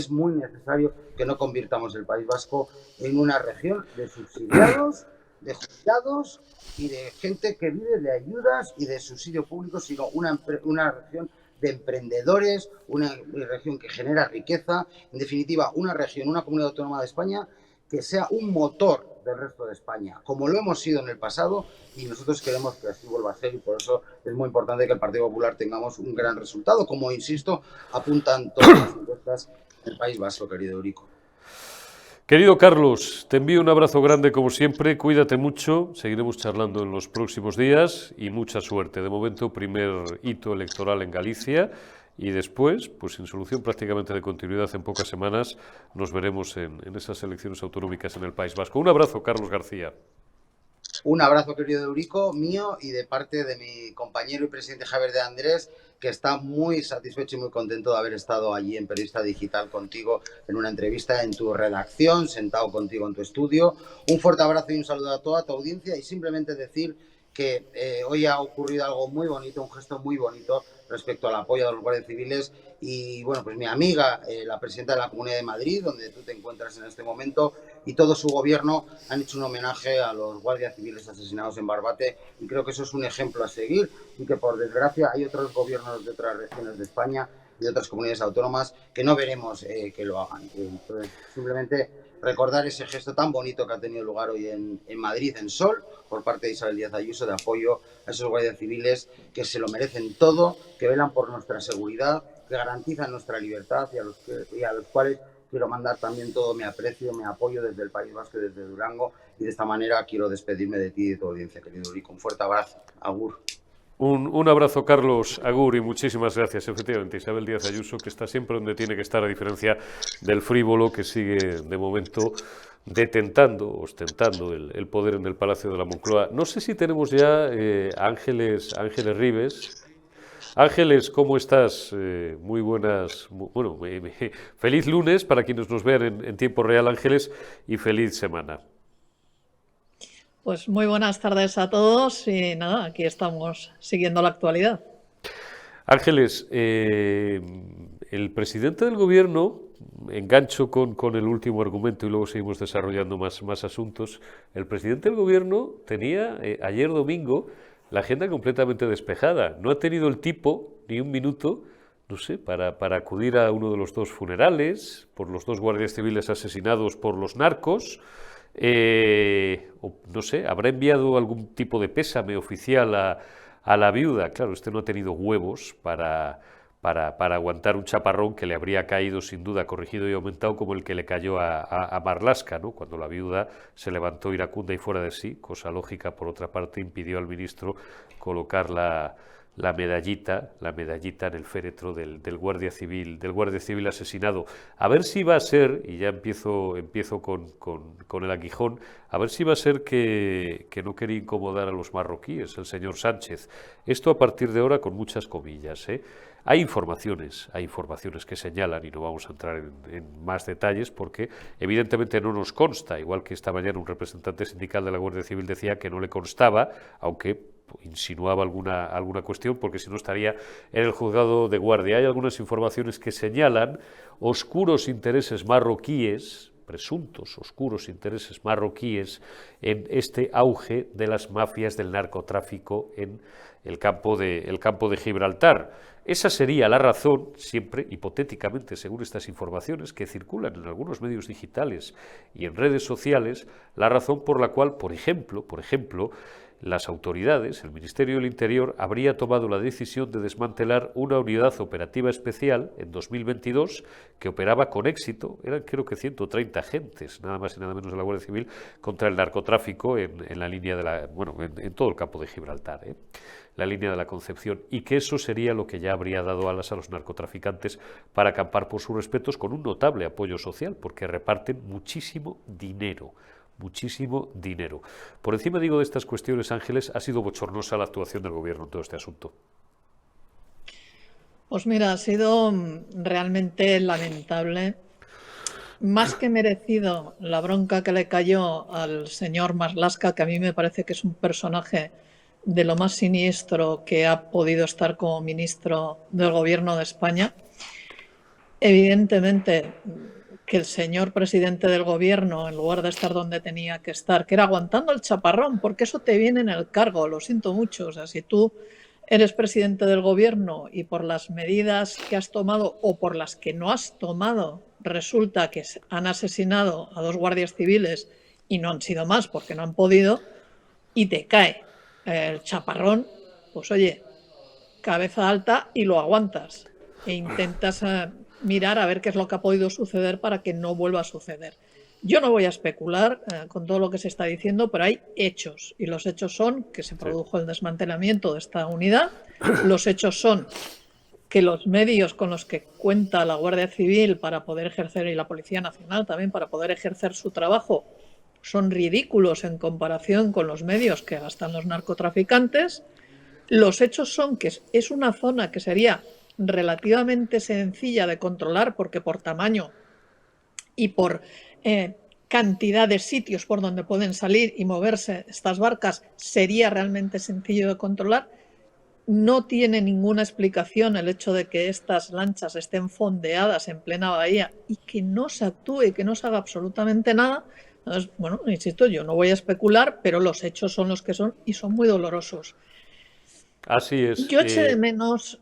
que no convirtamos el País Vasco en una región de subsidiados, de jubilados y de gente que vive de ayudas y de subsidio público, sino una región de emprendedores, una región que genera riqueza, en definitiva, una región, una comunidad autónoma de España que sea un motor del resto de España, como lo hemos sido en el pasado, y nosotros queremos que así vuelva a ser, y por eso es muy importante que el Partido Popular tengamos un gran resultado, como, insisto, apuntan todas las encuestas del País Vasco, querido Eurico. Querido Carlos, te envío un abrazo grande como siempre, cuídate mucho, seguiremos charlando en los próximos días y mucha suerte. De momento, primer hito electoral en Galicia y después, pues sin solución prácticamente de continuidad en pocas semanas, nos veremos en esas elecciones autonómicas en el País Vasco. Un abrazo, Carlos García. Un abrazo, querido Eurico, mío y de parte de mi compañero y presidente Javier de Andrés, que está muy satisfecho y muy contento de haber estado allí en Periodista Digital contigo en una entrevista en tu redacción, sentado contigo en tu estudio. Un fuerte abrazo y un saludo a toda tu audiencia, y simplemente decir que hoy ha ocurrido algo muy bonito, un gesto muy bonito respecto al apoyo a los guardias civiles, y bueno, pues mi amiga, la presidenta de la Comunidad de Madrid, donde tú te encuentras en este momento, y todo su gobierno han hecho un homenaje a los guardias civiles asesinados en Barbate, y creo que eso es un ejemplo a seguir, y que por desgracia hay otros gobiernos de otras regiones de España y de otras comunidades autónomas que no veremos que lo hagan. Entonces, simplemente recordar ese gesto tan bonito que ha tenido lugar hoy en Madrid, en Sol, por parte de Isabel Díaz Ayuso, de apoyo a esos guardias civiles que se lo merecen todo, que velan por nuestra seguridad, que garantizan nuestra libertad, y a los cuales quiero mandar también todo mi aprecio, mi apoyo desde el País Vasco y desde Durango, y de esta manera quiero despedirme de ti y de tu audiencia, querido Eurico. Un fuerte abrazo. Agur. Un abrazo, Carlos, agur, y muchísimas gracias. Efectivamente, Isabel Díaz Ayuso, que está siempre donde tiene que estar, a diferencia del frívolo que sigue de momento ostentando el poder en el Palacio de la Moncloa. No sé si tenemos ya Ángeles Ribes. Ángeles, ¿cómo estás? Muy buenas, bueno, feliz lunes para quienes nos vean en tiempo real, Ángeles, y feliz semana. Pues muy buenas tardes a todos y nada, aquí estamos siguiendo la actualidad. Ángeles, el presidente del gobierno, engancho con el último argumento y luego seguimos desarrollando más asuntos, el presidente del gobierno tenía ayer domingo la agenda completamente despejada. No ha tenido el tipo ni un minuto, no sé, para acudir a uno de los dos funerales por los dos guardias civiles asesinados por los narcos. O, no sé, habrá enviado algún tipo de pésame oficial a la viuda. Claro, no ha tenido huevos para aguantar un chaparrón que le habría caído, sin duda, corregido y aumentado, como el que le cayó a Marlaska, ¿no? Cuando la viuda se levantó iracunda y fuera de sí, cosa lógica, por otra parte, impidió al ministro colocar la medallita en el féretro del guardia civil asesinado. A ver si va a ser, y ya empiezo con el aguijón, a ver si va a ser que no quería incomodar a los marroquíes, el señor Sánchez. Esto a partir de ahora con muchas comillas, ¿eh? Hay informaciones que señalan, y no vamos a entrar en más detalles porque evidentemente no nos consta, igual que esta mañana un representante sindical de la Guardia Civil decía que no le constaba, aunque insinuaba alguna cuestión, porque si no estaría en el juzgado de guardia. Hay algunas informaciones que señalan oscuros intereses marroquíes, presuntos oscuros intereses marroquíes en este auge de las mafias del narcotráfico en el campo de Gibraltar. Esa sería la razón, siempre hipotéticamente, según estas informaciones que circulan en algunos medios digitales y en redes sociales, la razón por la cual, por ejemplo, las autoridades, el Ministerio del Interior, habría tomado la decisión de desmantelar una unidad operativa especial en 2022 que operaba con éxito, eran creo que 130 agentes, nada más y nada menos de la Guardia Civil, contra el narcotráfico en la línea de la, bueno, en todo el campo de Gibraltar, la línea de la Concepción, y que eso sería lo que ya habría dado alas a los narcotraficantes para acampar por sus respetos con un notable apoyo social, porque reparten muchísimo dinero. Por encima, digo, de estas cuestiones, Ángeles, ha sido bochornosa la actuación del Gobierno en todo este asunto. Pues mira, ha sido realmente lamentable. Más que merecido la bronca que le cayó al señor Marlaska, que a mí me parece que es un personaje de lo más siniestro que ha podido estar como ministro del Gobierno de España. Evidentemente, que el señor presidente del Gobierno, en lugar de estar donde tenía que estar, que era aguantando el chaparrón, porque eso te viene en el cargo, lo siento mucho. O sea, si tú eres presidente del Gobierno y por las medidas que has tomado o por las que no has tomado, resulta que han asesinado a 2 guardias civiles y no han sido más porque no han podido, y te cae el chaparrón, pues oye, cabeza alta y lo aguantas e intentas mirar a ver qué es lo que ha podido suceder para que no vuelva a suceder. Yo no voy a especular con todo lo que se está diciendo, pero hay hechos, y los hechos son que se produjo el desmantelamiento de esta unidad, los hechos son que los medios con los que cuenta la Guardia Civil para poder ejercer, y la Policía Nacional también, para poder ejercer su trabajo, son ridículos en comparación con los medios que gastan los narcotraficantes. Los hechos son que es una zona que sería relativamente sencilla de controlar, porque por tamaño y por cantidad de sitios por donde pueden salir y moverse estas barcas sería realmente sencillo de controlar. No tiene ninguna explicación el hecho de que estas lanchas estén fondeadas en plena bahía y que no se actúe y que no se haga absolutamente nada. Entonces, bueno, insisto, yo no voy a especular, pero los hechos son los que son y son muy dolorosos. Así es. Yo eché de menos...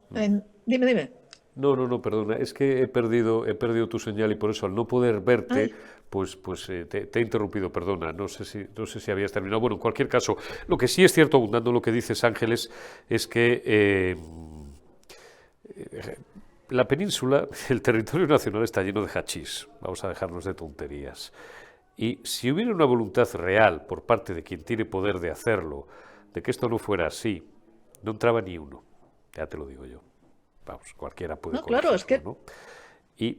Dime. No, perdona, es que he perdido tu señal y por eso al no poder verte, pues te he interrumpido, perdona, no sé si habías terminado. Bueno, en cualquier caso, lo que sí es cierto, abundando lo que dices, Ángeles, es que la península, el territorio nacional está lleno de hachís, vamos a dejarnos de tonterías. Y si hubiera una voluntad real por parte de quien tiene poder de hacerlo, de que esto no fuera así, no entraba ni uno, ya te lo digo yo. Vamos, cualquiera puede corregirlo, claro, es que... ¿no? Y,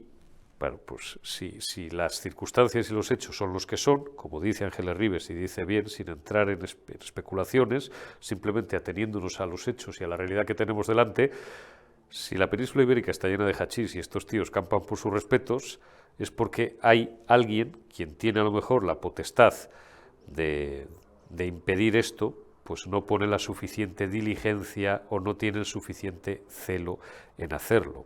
bueno, pues si las circunstancias y los hechos son los que son, como dice Ángeles Ribes y dice bien, sin entrar en especulaciones, simplemente ateniéndonos a los hechos y a la realidad que tenemos delante, si la península ibérica está llena de hachís y estos tíos campan por sus respetos, es porque hay alguien quien tiene a lo mejor la potestad de impedir esto, pues no pone la suficiente diligencia o no tiene el suficiente celo en hacerlo.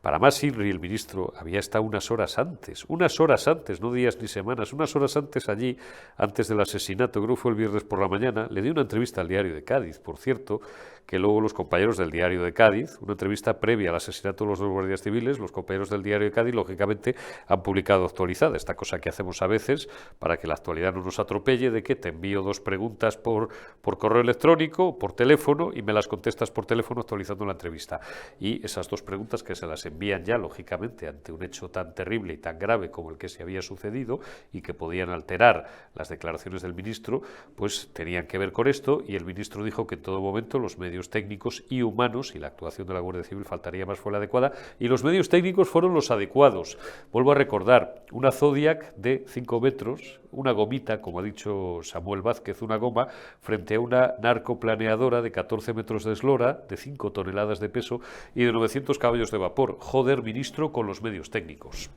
Para más, Inri, el ministro, había estado unas horas antes, no días ni semanas, unas horas antes allí, antes del asesinato, creo que fue el viernes por la mañana, le dio una entrevista al Diario de Cádiz, por cierto, que luego los compañeros del Diario de Cádiz, una entrevista previa al asesinato de los 2 guardias civiles, los compañeros del Diario de Cádiz, lógicamente, han publicado actualizada, esta cosa que hacemos a veces para que la actualidad no nos atropelle, de que te envío 2 preguntas por correo electrónico, por teléfono, y me las contestas por teléfono actualizando la entrevista. Y esas 2 preguntas que se las envían ya, lógicamente, ante un hecho tan terrible y tan grave como el que se había sucedido y que podían alterar las declaraciones del ministro, pues tenían que ver con esto, y el ministro dijo que en todo momento los medios técnicos y humanos, y la actuación de la Guardia Civil faltaría más, fue la adecuada, y los medios técnicos fueron los adecuados. Vuelvo a recordar, una Zodiac de 5 metros, una gomita, como ha dicho Samuel Vázquez, una goma, frente a una narcoplaneadora de 14 metros de eslora, de 5 toneladas de peso y de 900 caballos de vapor. Joder, ministro, con los medios técnicos.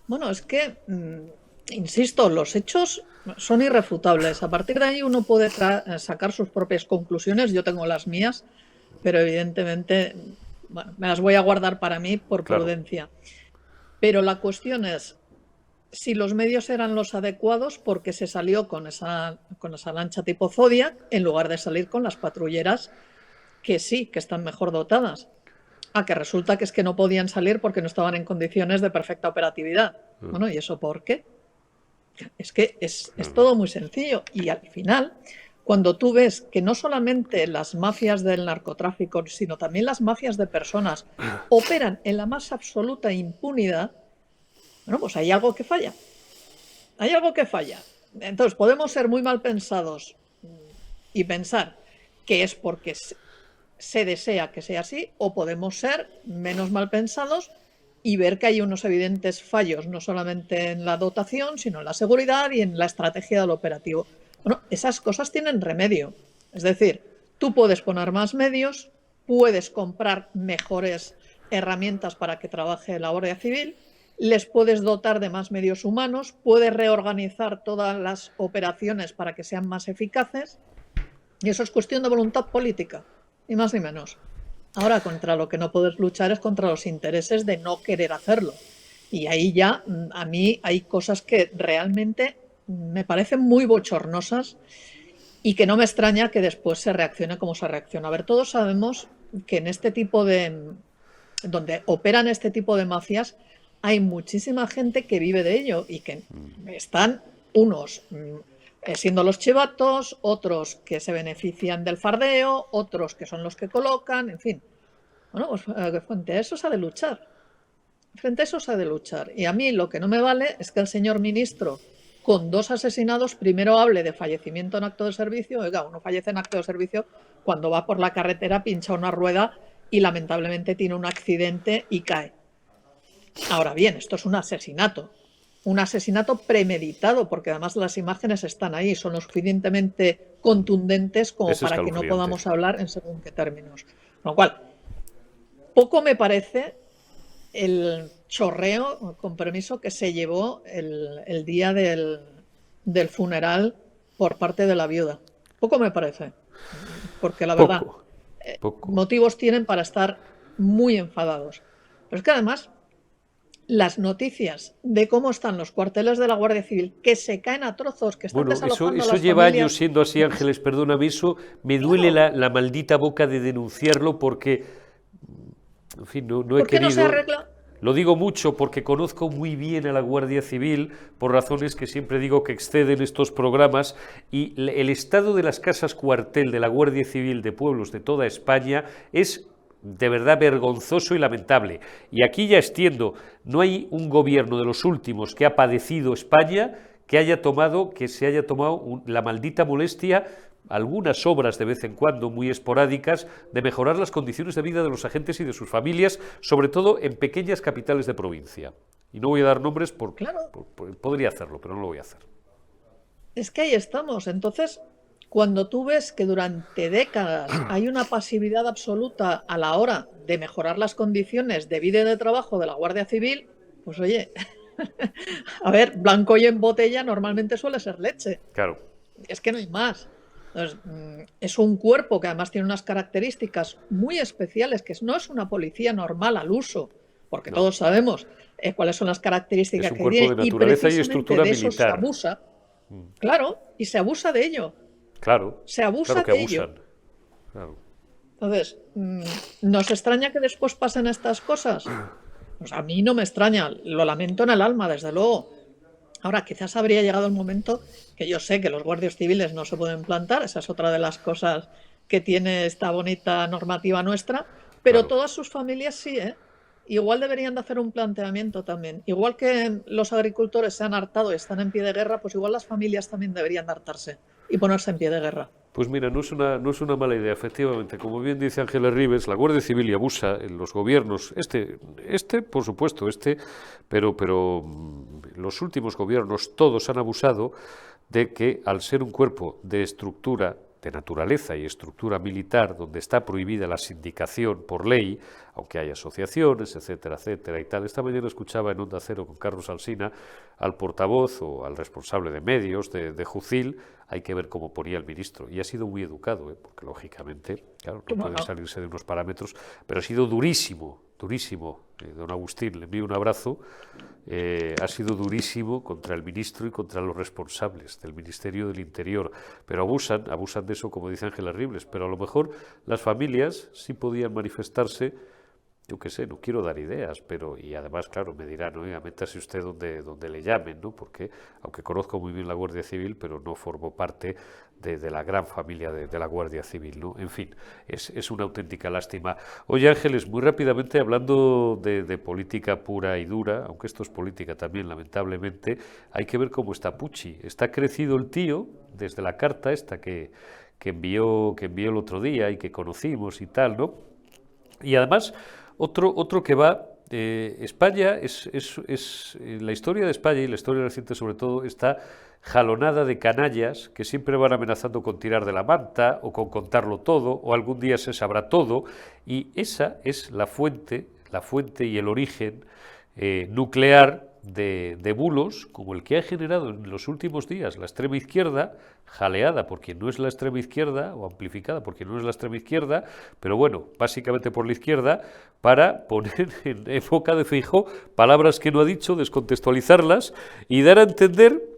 Bueno, es que, insisto, los hechos son irrefutables. A partir de ahí uno puede sacar sus propias conclusiones. Yo tengo las mías, pero evidentemente, bueno, me las voy a guardar para mí por prudencia. Pero la cuestión es, si los medios eran los adecuados, porque se salió con esa lancha tipo Zodiac en lugar de salir con las patrulleras que sí, que están mejor dotadas. Que resulta que es que no podían salir porque no estaban en condiciones de perfecta operatividad. Bueno, ¿y eso por qué? Es que es todo muy sencillo. Y al final, cuando tú ves que no solamente las mafias del narcotráfico, sino también las mafias de personas operan en la más absoluta impunidad, bueno, pues hay algo que falla. Hay algo que falla. Entonces, podemos ser muy mal pensados y pensar que es porque se desea que sea así, o podemos ser menos mal pensados y ver que hay unos evidentes fallos, no solamente en la dotación, sino en la seguridad y en la estrategia del operativo. Bueno, esas cosas tienen remedio. Es decir, tú puedes poner más medios, puedes comprar mejores herramientas para que trabaje la Guardia Civil, les puedes dotar de más medios humanos, puedes reorganizar todas las operaciones para que sean más eficaces, y eso es cuestión de voluntad política, ni más ni menos. Ahora, contra lo que no puedes luchar es contra los intereses de no querer hacerlo. Y ahí ya, a mí, hay cosas que realmente me parecen muy bochornosas y que no me extraña que después se reaccione como se reacciona. A ver, todos sabemos que en este tipo donde operan este tipo de mafias, hay muchísima gente que vive de ello y que están unos siendo los chivatos, otros que se benefician del fardeo, otros que son los que colocan, en fin. Bueno, pues frente a eso se ha de luchar. Frente a eso se ha de luchar. Y a mí lo que no me vale es que el señor ministro, con 2 asesinados, primero hable de fallecimiento en acto de servicio. Oiga, uno fallece en acto de servicio cuando va por la carretera, pincha una rueda y lamentablemente tiene un accidente y cae. Ahora bien, esto es un asesinato premeditado, porque además las imágenes están ahí, son lo suficientemente contundentes como para que no podamos hablar en según qué términos. Con lo cual, poco me parece el chorreo, con permiso, que se llevó el día del funeral por parte de la viuda. Poco me parece, porque la verdad, motivos tienen para estar muy enfadados. Pero es que además, las noticias de cómo están los cuarteles de la Guardia Civil, que se caen a trozos, que están desalojando a las familias. Eso lleva años siendo así, Ángeles, perdóname, eso me duele la maldita boca de denunciarlo porque, en fin, no he querido... ¿Por qué no se arregla? Lo digo mucho porque conozco muy bien a la Guardia Civil, por razones que siempre digo que exceden estos programas, y el estado de las casas cuartel de la Guardia Civil de pueblos de toda España es de verdad vergonzoso y lamentable. Y aquí ya extiendo, no hay un gobierno de los últimos que ha padecido España que se haya tomado la maldita molestia, algunas obras de vez en cuando muy esporádicas, de mejorar las condiciones de vida de los agentes y de sus familias, sobre todo en pequeñas capitales de provincia. Y no voy a dar nombres podría hacerlo, pero no lo voy a hacer. Es que ahí estamos. Entonces, cuando tú ves que durante décadas hay una pasividad absoluta a la hora de mejorar las condiciones de vida y de trabajo de la Guardia Civil, pues oye, a ver, blanco y en botella normalmente suele ser leche. Claro. Es que no hay más. Entonces, es un cuerpo que además tiene unas características muy especiales, que no es una policía normal al uso, porque todos sabemos cuáles son las características que tiene. Es un cuerpo de naturaleza y estructura militar. Se abusa. Claro, y se abusa de ello. Claro, se abusa claro que de abusan. ello. Claro. Entonces, ¿nos extraña que después pasen estas cosas? Pues a mí no me extraña, lo lamento en el alma, desde luego. Ahora, quizás habría llegado el momento, que yo sé que los guardias civiles no se pueden plantar, esa es otra de las cosas que tiene esta bonita normativa nuestra, pero todas sus familias sí, ¿eh? Igual deberían de hacer un planteamiento también. Igual que los agricultores se han hartado y están en pie de guerra, pues igual las familias también deberían de hartarse y ponerse en pie de guerra. Pues mira, no es una mala idea, efectivamente. Como bien dice Ángeles Ribes, la Guardia Civil y abusa en los gobiernos, por supuesto, pero los últimos gobiernos todos han abusado de que al ser un cuerpo de estructura, de naturaleza y estructura militar, donde está prohibida la sindicación por ley, aunque hay asociaciones, etcétera, etcétera y tal. Esta mañana escuchaba en Onda Cero con Carlos Alsina al portavoz o al responsable de medios de Jucil, hay que ver cómo ponía el ministro, y ha sido muy educado, porque lógicamente, claro, no puede salirse de unos parámetros, pero ha sido durísimo don Agustín, le envío un abrazo, ha sido durísimo contra el ministro y contra los responsables del Ministerio del Interior, pero abusan de eso, como dice Ángela Ribles, pero a lo mejor las familias sí podían manifestarse. Yo qué sé, no quiero dar ideas, pero, y además, claro, me dirán, oiga, métase usted donde le llamen, ¿no? Porque, aunque conozco muy bien la Guardia Civil, pero no formo parte de la gran familia de la Guardia Civil, ¿no? En fin, es una auténtica lástima. Oye, Ángeles, muy rápidamente, hablando de política pura y dura, aunque esto es política también, lamentablemente, hay que ver cómo está Pucci. Está crecido el tío, desde la carta esta que envió el otro día y que conocimos y tal, ¿no? Y además, otro que va, España la historia de España y la historia reciente sobre todo está jalonada de canallas que siempre van amenazando con tirar de la manta o con contarlo todo o algún día se sabrá todo y esa es la fuente y el origen nuclear de bulos como el que ha generado en los últimos días la extrema izquierda, jaleada por quien no es la extrema izquierda o amplificada por quien no es la extrema izquierda, pero bueno, básicamente por la izquierda, para poner en boca de Feijóo palabras que no ha dicho, descontextualizarlas y dar a entender.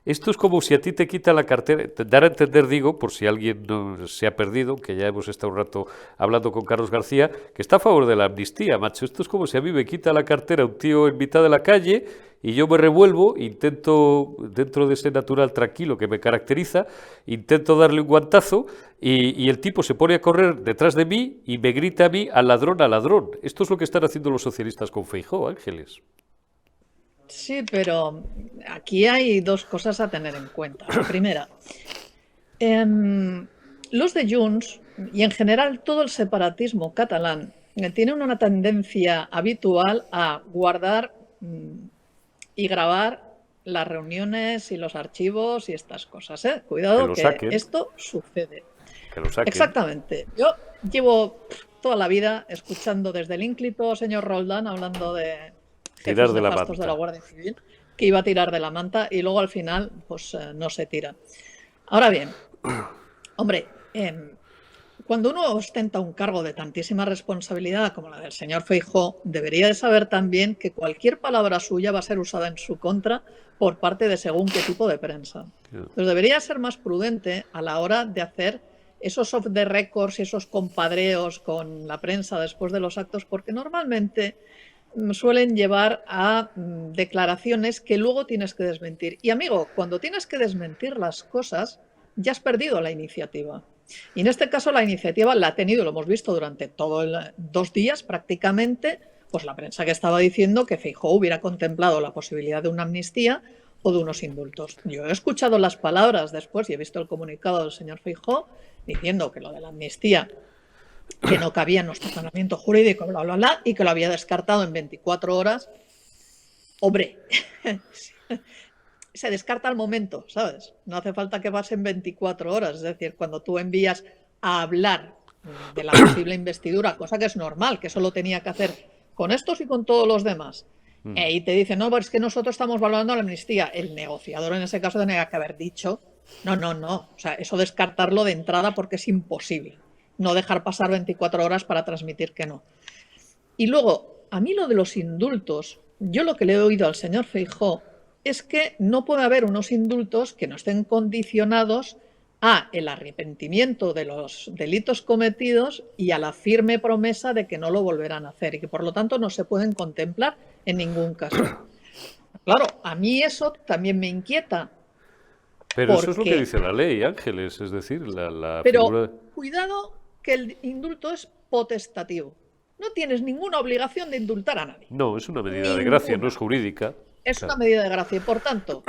Esto es como si a ti te quitan la cartera, dar a entender, digo, por si alguien no se ha perdido, que ya hemos estado un rato hablando con Carlos García, que está a favor de la amnistía, macho. Esto es como si a mí me quita la cartera un tío en mitad de la calle y yo me revuelvo, intento, dentro de ese natural tranquilo que me caracteriza, intento darle un guantazo y el tipo se pone a correr detrás de mí y me grita a mí al ladrón, al ladrón. Esto es lo que están haciendo los socialistas con Feijóo, Ángeles. Sí, pero aquí hay dos cosas a tener en cuenta. La primera, los de Junts y en general todo el separatismo catalán tienen una tendencia habitual a guardar y grabar las reuniones y los archivos y estas cosas. Cuidado que esto sucede. Que lo saquen. Exactamente. Yo llevo toda la vida escuchando desde el ínclito señor Roldán hablando de tirar de la manta de la Guardia Civil, que iba a tirar de la manta y luego al final pues no se tira. Ahora bien, hombre, cuando uno ostenta un cargo de tantísima responsabilidad como la del señor Feijóo, debería de saber también que cualquier palabra suya va a ser usada en su contra por parte de según qué tipo de prensa. Entonces debería ser más prudente a la hora de hacer esos off the records y esos compadreos con la prensa después de los actos, porque normalmente suelen llevar a declaraciones que luego tienes que desmentir. Y amigo, cuando tienes que desmentir las cosas, ya has perdido la iniciativa. Y en este caso la iniciativa la ha tenido, lo hemos visto durante 2 días prácticamente, pues la prensa que estaba diciendo que Feijóo hubiera contemplado la posibilidad de una amnistía o de unos indultos. Yo he escuchado las palabras después y he visto el comunicado del señor Feijóo diciendo que lo de la amnistía que no cabía en nuestro ordenamiento jurídico, bla, bla, bla, y que lo había descartado en 24 horas. Hombre, se descarta al momento, ¿sabes? No hace falta que pasen 24 horas. Es decir, cuando tú envías a hablar de la posible investidura, cosa que es normal, que eso lo tenía que hacer con estos y con todos los demás, y te dicen, no, pues es que nosotros estamos valorando la amnistía. El negociador en ese caso tenía que haber dicho, no. O sea, eso descartarlo de entrada porque es imposible. No dejar pasar 24 horas para transmitir que no. Y luego, a mí lo de los indultos, yo lo que le he oído al señor Feijóo es que no puede haber unos indultos que no estén condicionados a el arrepentimiento de los delitos cometidos y a la firme promesa de que no lo volverán a hacer y que por lo tanto no se pueden contemplar en ningún caso. Claro, a mí eso también me inquieta. Pero eso es lo que dice la ley, Ángeles, es decir, la pero figura... cuidado que el indulto es potestativo. No tienes ninguna obligación de indultar a nadie. No, es una medida de gracia, no es jurídica. Es una medida de gracia. Por tanto,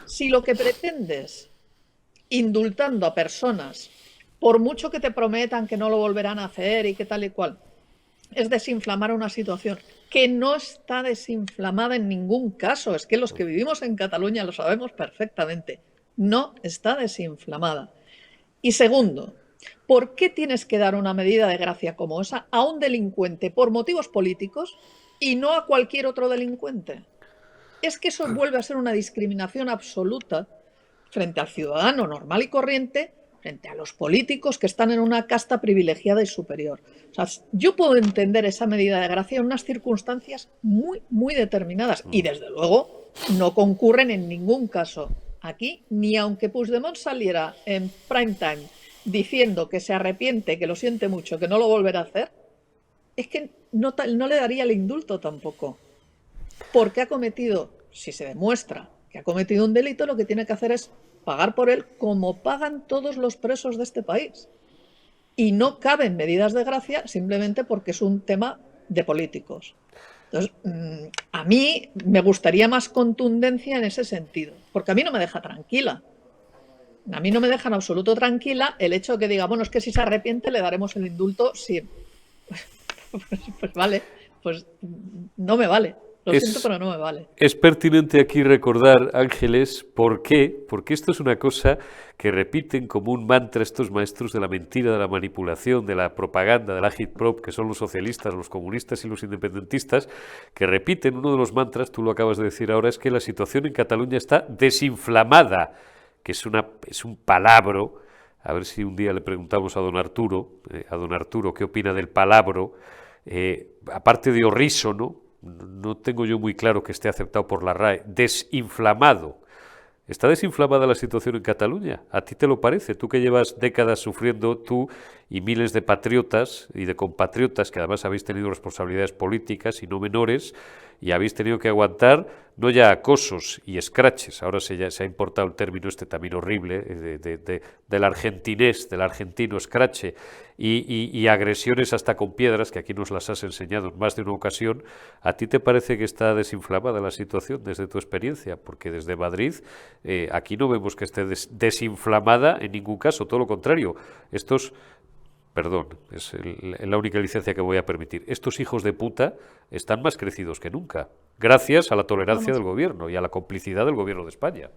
si lo que pretendes, indultando a personas, por mucho que te prometan que no lo volverán a hacer y que tal y cual, es desinflamar una situación que no está desinflamada en ningún caso. Es que los que vivimos en Cataluña lo sabemos perfectamente. No está desinflamada. Y segundo, ¿por qué tienes que dar una medida de gracia como esa a un delincuente por motivos políticos y no a cualquier otro delincuente? Es que eso vuelve a ser una discriminación absoluta frente al ciudadano normal y corriente frente a los políticos que están en una casta privilegiada y superior. O sea, yo puedo entender esa medida de gracia en unas circunstancias muy, muy determinadas y, desde luego, no concurren en ningún caso aquí, ni aunque Puigdemont saliera en prime time diciendo que se arrepiente, que lo siente mucho, que no lo volverá a hacer, es que no le daría el indulto tampoco. Porque ha cometido, si se demuestra que ha cometido un delito, lo que tiene que hacer es pagar por él como pagan todos los presos de este país. Y no caben medidas de gracia simplemente porque es un tema de políticos. Entonces, a mí me gustaría más contundencia en ese sentido, porque a mí no me deja tranquila. A mí no me deja en absoluto tranquila el hecho de que diga, bueno, es que si se arrepiente le daremos el indulto, sí. Pues vale, pues no me vale. Lo siento, pero no me vale. Es pertinente aquí recordar, Ángeles, ¿por qué? Porque esto es una cosa que repiten como un mantra estos maestros de la mentira, de la manipulación, de la propaganda, del agitprop, que son los socialistas, los comunistas y los independentistas, que repiten uno de los mantras, tú lo acabas de decir ahora, es que la situación en Cataluña está desinflamada, que es un palabro. A ver si un día le preguntamos a don Arturo qué opina del palabro, aparte de horrísono. No tengo yo muy claro que esté aceptado por la RAE, desinflamado. ¿Está desinflamada la situación en Cataluña? ¿A ti te lo parece? Tú que llevas décadas sufriendo, tú y miles de patriotas y de compatriotas que además habéis tenido responsabilidades políticas y no menores y habéis tenido que aguantar no ya acosos y escraches, ahora se ha importado el término este también horrible del argentinés, del argentino escrache y agresiones hasta con piedras, que aquí nos las has enseñado en más de una ocasión. ¿A ti te parece que está desinflamada la situación desde tu experiencia? Porque desde Madrid aquí no vemos que esté desinflamada en ningún caso, todo lo contrario. Perdón, es la única licencia que voy a permitir. Estos hijos de puta están más crecidos que nunca, gracias a la tolerancia del gobierno y a la complicidad del gobierno de España.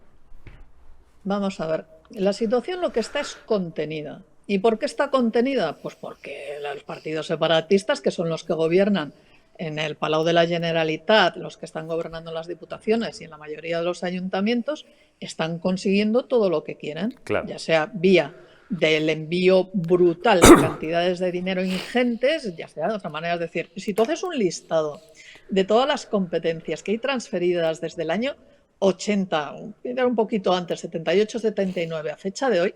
Vamos a ver, la situación lo que está es contenida. ¿Y por qué está contenida? Pues porque los partidos separatistas, que son los que gobiernan en el Palau de la Generalitat, los que están gobernando en las diputaciones y en la mayoría de los ayuntamientos, están consiguiendo todo lo que quieren, claro, ya sea vía del envío brutal de cantidades de dinero ingentes, ya sea de otra manera. Es decir, si tú haces un listado de todas las competencias que hay transferidas desde el año 80, un poquito antes, 78-79, a fecha de hoy,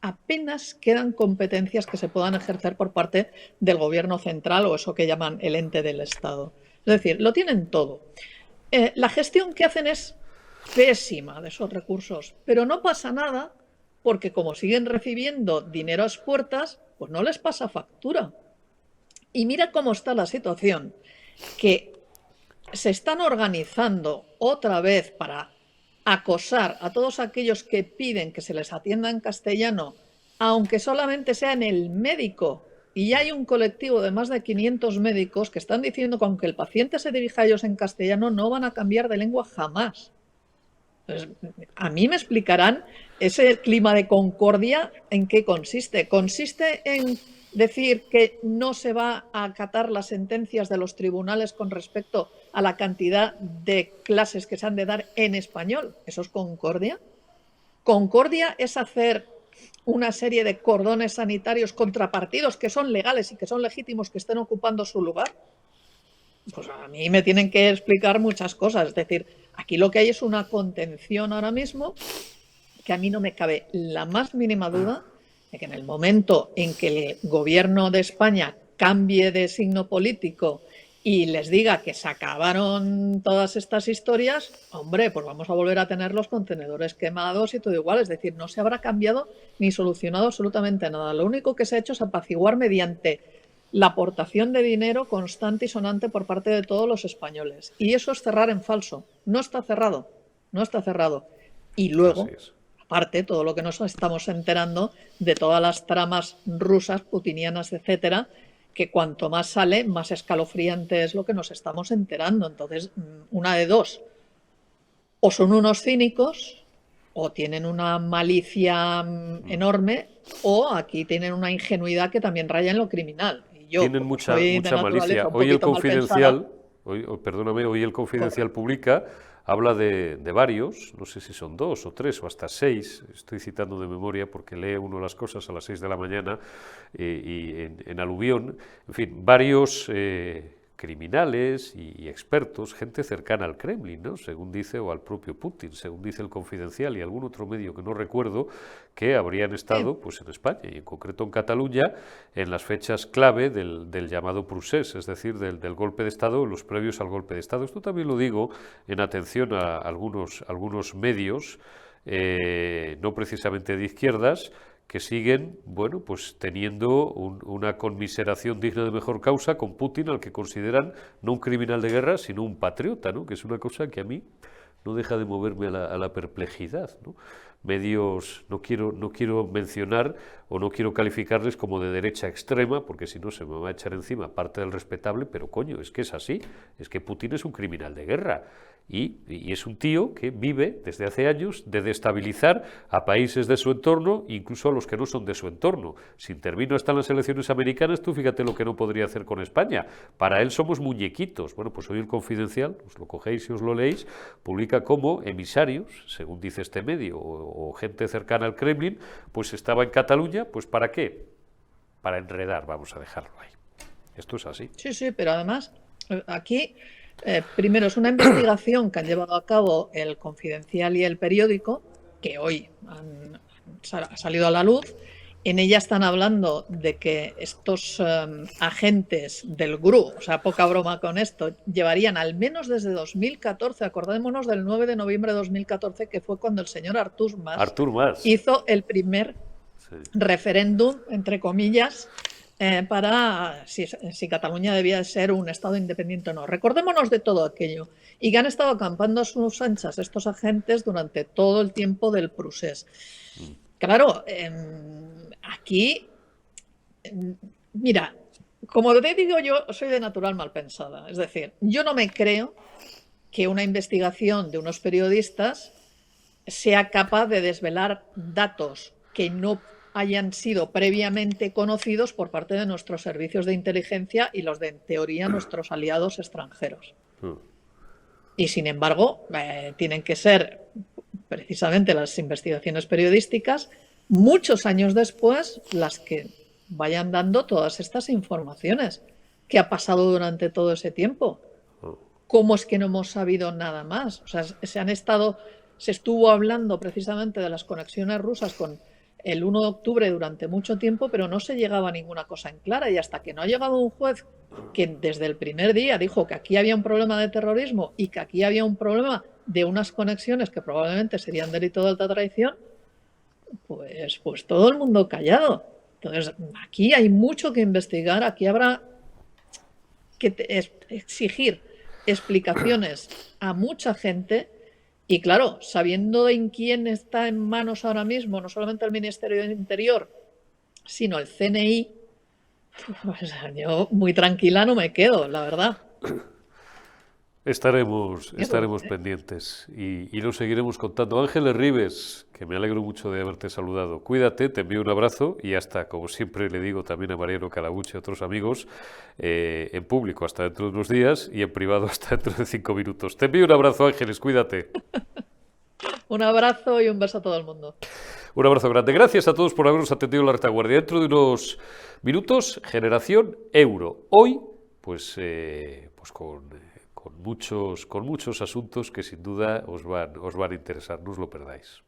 apenas quedan competencias que se puedan ejercer por parte del gobierno central o eso que llaman el ente del Estado. Es decir, lo tienen todo. La gestión que hacen es pésima de esos recursos, pero no pasa nada porque como siguen recibiendo dinero a las puertas, pues no les pasa factura. Y mira cómo está la situación, que se están organizando otra vez para acosar a todos aquellos que piden que se les atienda en castellano, aunque solamente sea en el médico. Y ya hay un colectivo de más de 500 médicos que están diciendo que aunque el paciente se dirija a ellos en castellano, no van a cambiar de lengua jamás. Pues a mí me explicarán ese clima de concordia en qué consiste. ¿Consiste en decir que no se va a acatar las sentencias de los tribunales con respecto a la cantidad de clases que se han de dar en español? ¿Eso es concordia? ¿Concordia es hacer una serie de cordones sanitarios contra partidos que son legales y que son legítimos que estén ocupando su lugar? Pues a mí me tienen que explicar muchas cosas. Es decir, aquí lo que hay es una contención ahora mismo que a mí no me cabe la más mínima duda de que en el momento en que el gobierno de España cambie de signo político y les diga que se acabaron todas estas historias, hombre, pues vamos a volver a tener los contenedores quemados y todo igual. Es decir, no se habrá cambiado ni solucionado absolutamente nada. Lo único que se ha hecho es apaciguar mediante la aportación de dinero constante y sonante por parte de todos los españoles. Y eso es cerrar en falso. No está cerrado. No está cerrado. Y luego, aparte, todo lo que nos estamos enterando de todas las tramas rusas, putinianas, etcétera, que cuanto más sale, más escalofriante es lo que nos estamos enterando. Entonces, una de dos. O son unos cínicos, o tienen una malicia enorme, o aquí tienen una ingenuidad que también raya en lo criminal. Tienen mucha malicia. Hoy el Confidencial, hoy el Confidencial publica habla de varios, no sé si son 2 o 3 o hasta 6, estoy citando de memoria porque lee uno las cosas a las 6 de la mañana y en aluvión, en fin, varios criminales y expertos, gente cercana al Kremlin, ¿no? Según dice, o al propio Putin, según dice El Confidencial y algún otro medio que no recuerdo, que habrían estado pues, en España y en concreto en Cataluña en las fechas clave del llamado procés, es decir, del golpe de Estado, los previos al golpe de Estado. Esto también lo digo en atención a algunos medios, no precisamente de izquierdas, que siguen, bueno, pues teniendo una conmiseración digna de mejor causa con Putin, al que consideran no un criminal de guerra, sino un patriota, ¿no? Que es una cosa que a mí no deja de moverme a la perplejidad, ¿no? Medios, no quiero mencionar o no quiero calificarles como de derecha extrema, porque si no se me va a echar encima parte del respetable, pero coño, es que es así, es que Putin es un criminal de guerra. Y es un tío que vive desde hace años de destabilizar a países de su entorno, incluso a los que no son de su entorno. Si intervino hasta en las elecciones americanas, tú fíjate lo que no podría hacer con España. Para él somos muñequitos. Bueno, pues hoy El Confidencial, os lo cogéis y os lo leéis, publica como emisarios, según dice este medio, o gente cercana al Kremlin, pues estaba en Cataluña, pues ¿para qué? Para enredar, vamos a dejarlo ahí. Esto es así. Sí, sí, pero además aquí... primero, es una investigación que han llevado a cabo El Confidencial y El Periódico, que hoy ha salido a la luz. En ella están hablando de que estos agentes del GRU, o sea, poca broma con esto, llevarían al menos desde 2014, acordémonos del 9 de noviembre de 2014, que fue cuando el señor Artur Mas hizo el primer referéndum, entre comillas, para si Cataluña debía de ser un Estado independiente o no. Recordémonos de todo aquello. Y que han estado acampando a sus anchas estos agentes durante todo el tiempo del procés. Claro, aquí, mira, como te digo, yo soy de natural mal pensada. Es decir, yo no me creo que una investigación de unos periodistas sea capaz de desvelar datos que no hayan sido previamente conocidos por parte de nuestros servicios de inteligencia y los de, en teoría, nuestros aliados extranjeros. Y, sin embargo, tienen que ser precisamente las investigaciones periodísticas, muchos años después, las que vayan dando todas estas informaciones. ¿Qué ha pasado durante todo ese tiempo? ¿Cómo es que no hemos sabido nada más? O sea, se estuvo hablando precisamente de las conexiones rusas con el 1 de octubre durante mucho tiempo, pero no se llegaba a ninguna cosa en clara, y hasta que no ha llegado un juez que desde el primer día dijo que aquí había un problema de terrorismo y que aquí había un problema de unas conexiones que probablemente serían delito de alta traición, pues todo el mundo callado. Entonces, aquí hay mucho que investigar, aquí habrá que exigir explicaciones a mucha gente. Y claro, sabiendo en quién está en manos ahora mismo, no solamente el Ministerio del Interior, sino el CNI, pues yo muy tranquila no me quedo, la verdad. Estaremos pendientes y lo seguiremos contando. Ángeles Ribes, que me alegro mucho de haberte saludado. Cuídate, te envío un abrazo y hasta, como siempre le digo también a Mariano Calabuche y a otros amigos, en público hasta dentro de unos días y en privado hasta dentro de 5 minutos. Te envío un abrazo, Ángeles, cuídate. Un abrazo y un beso a todo el mundo. Un abrazo grande. Gracias a todos por habernos atendido en la retaguardia. Dentro de unos minutos, Generación Euro. Hoy, pues con muchos asuntos que sin duda os van a interesar, no os lo perdáis.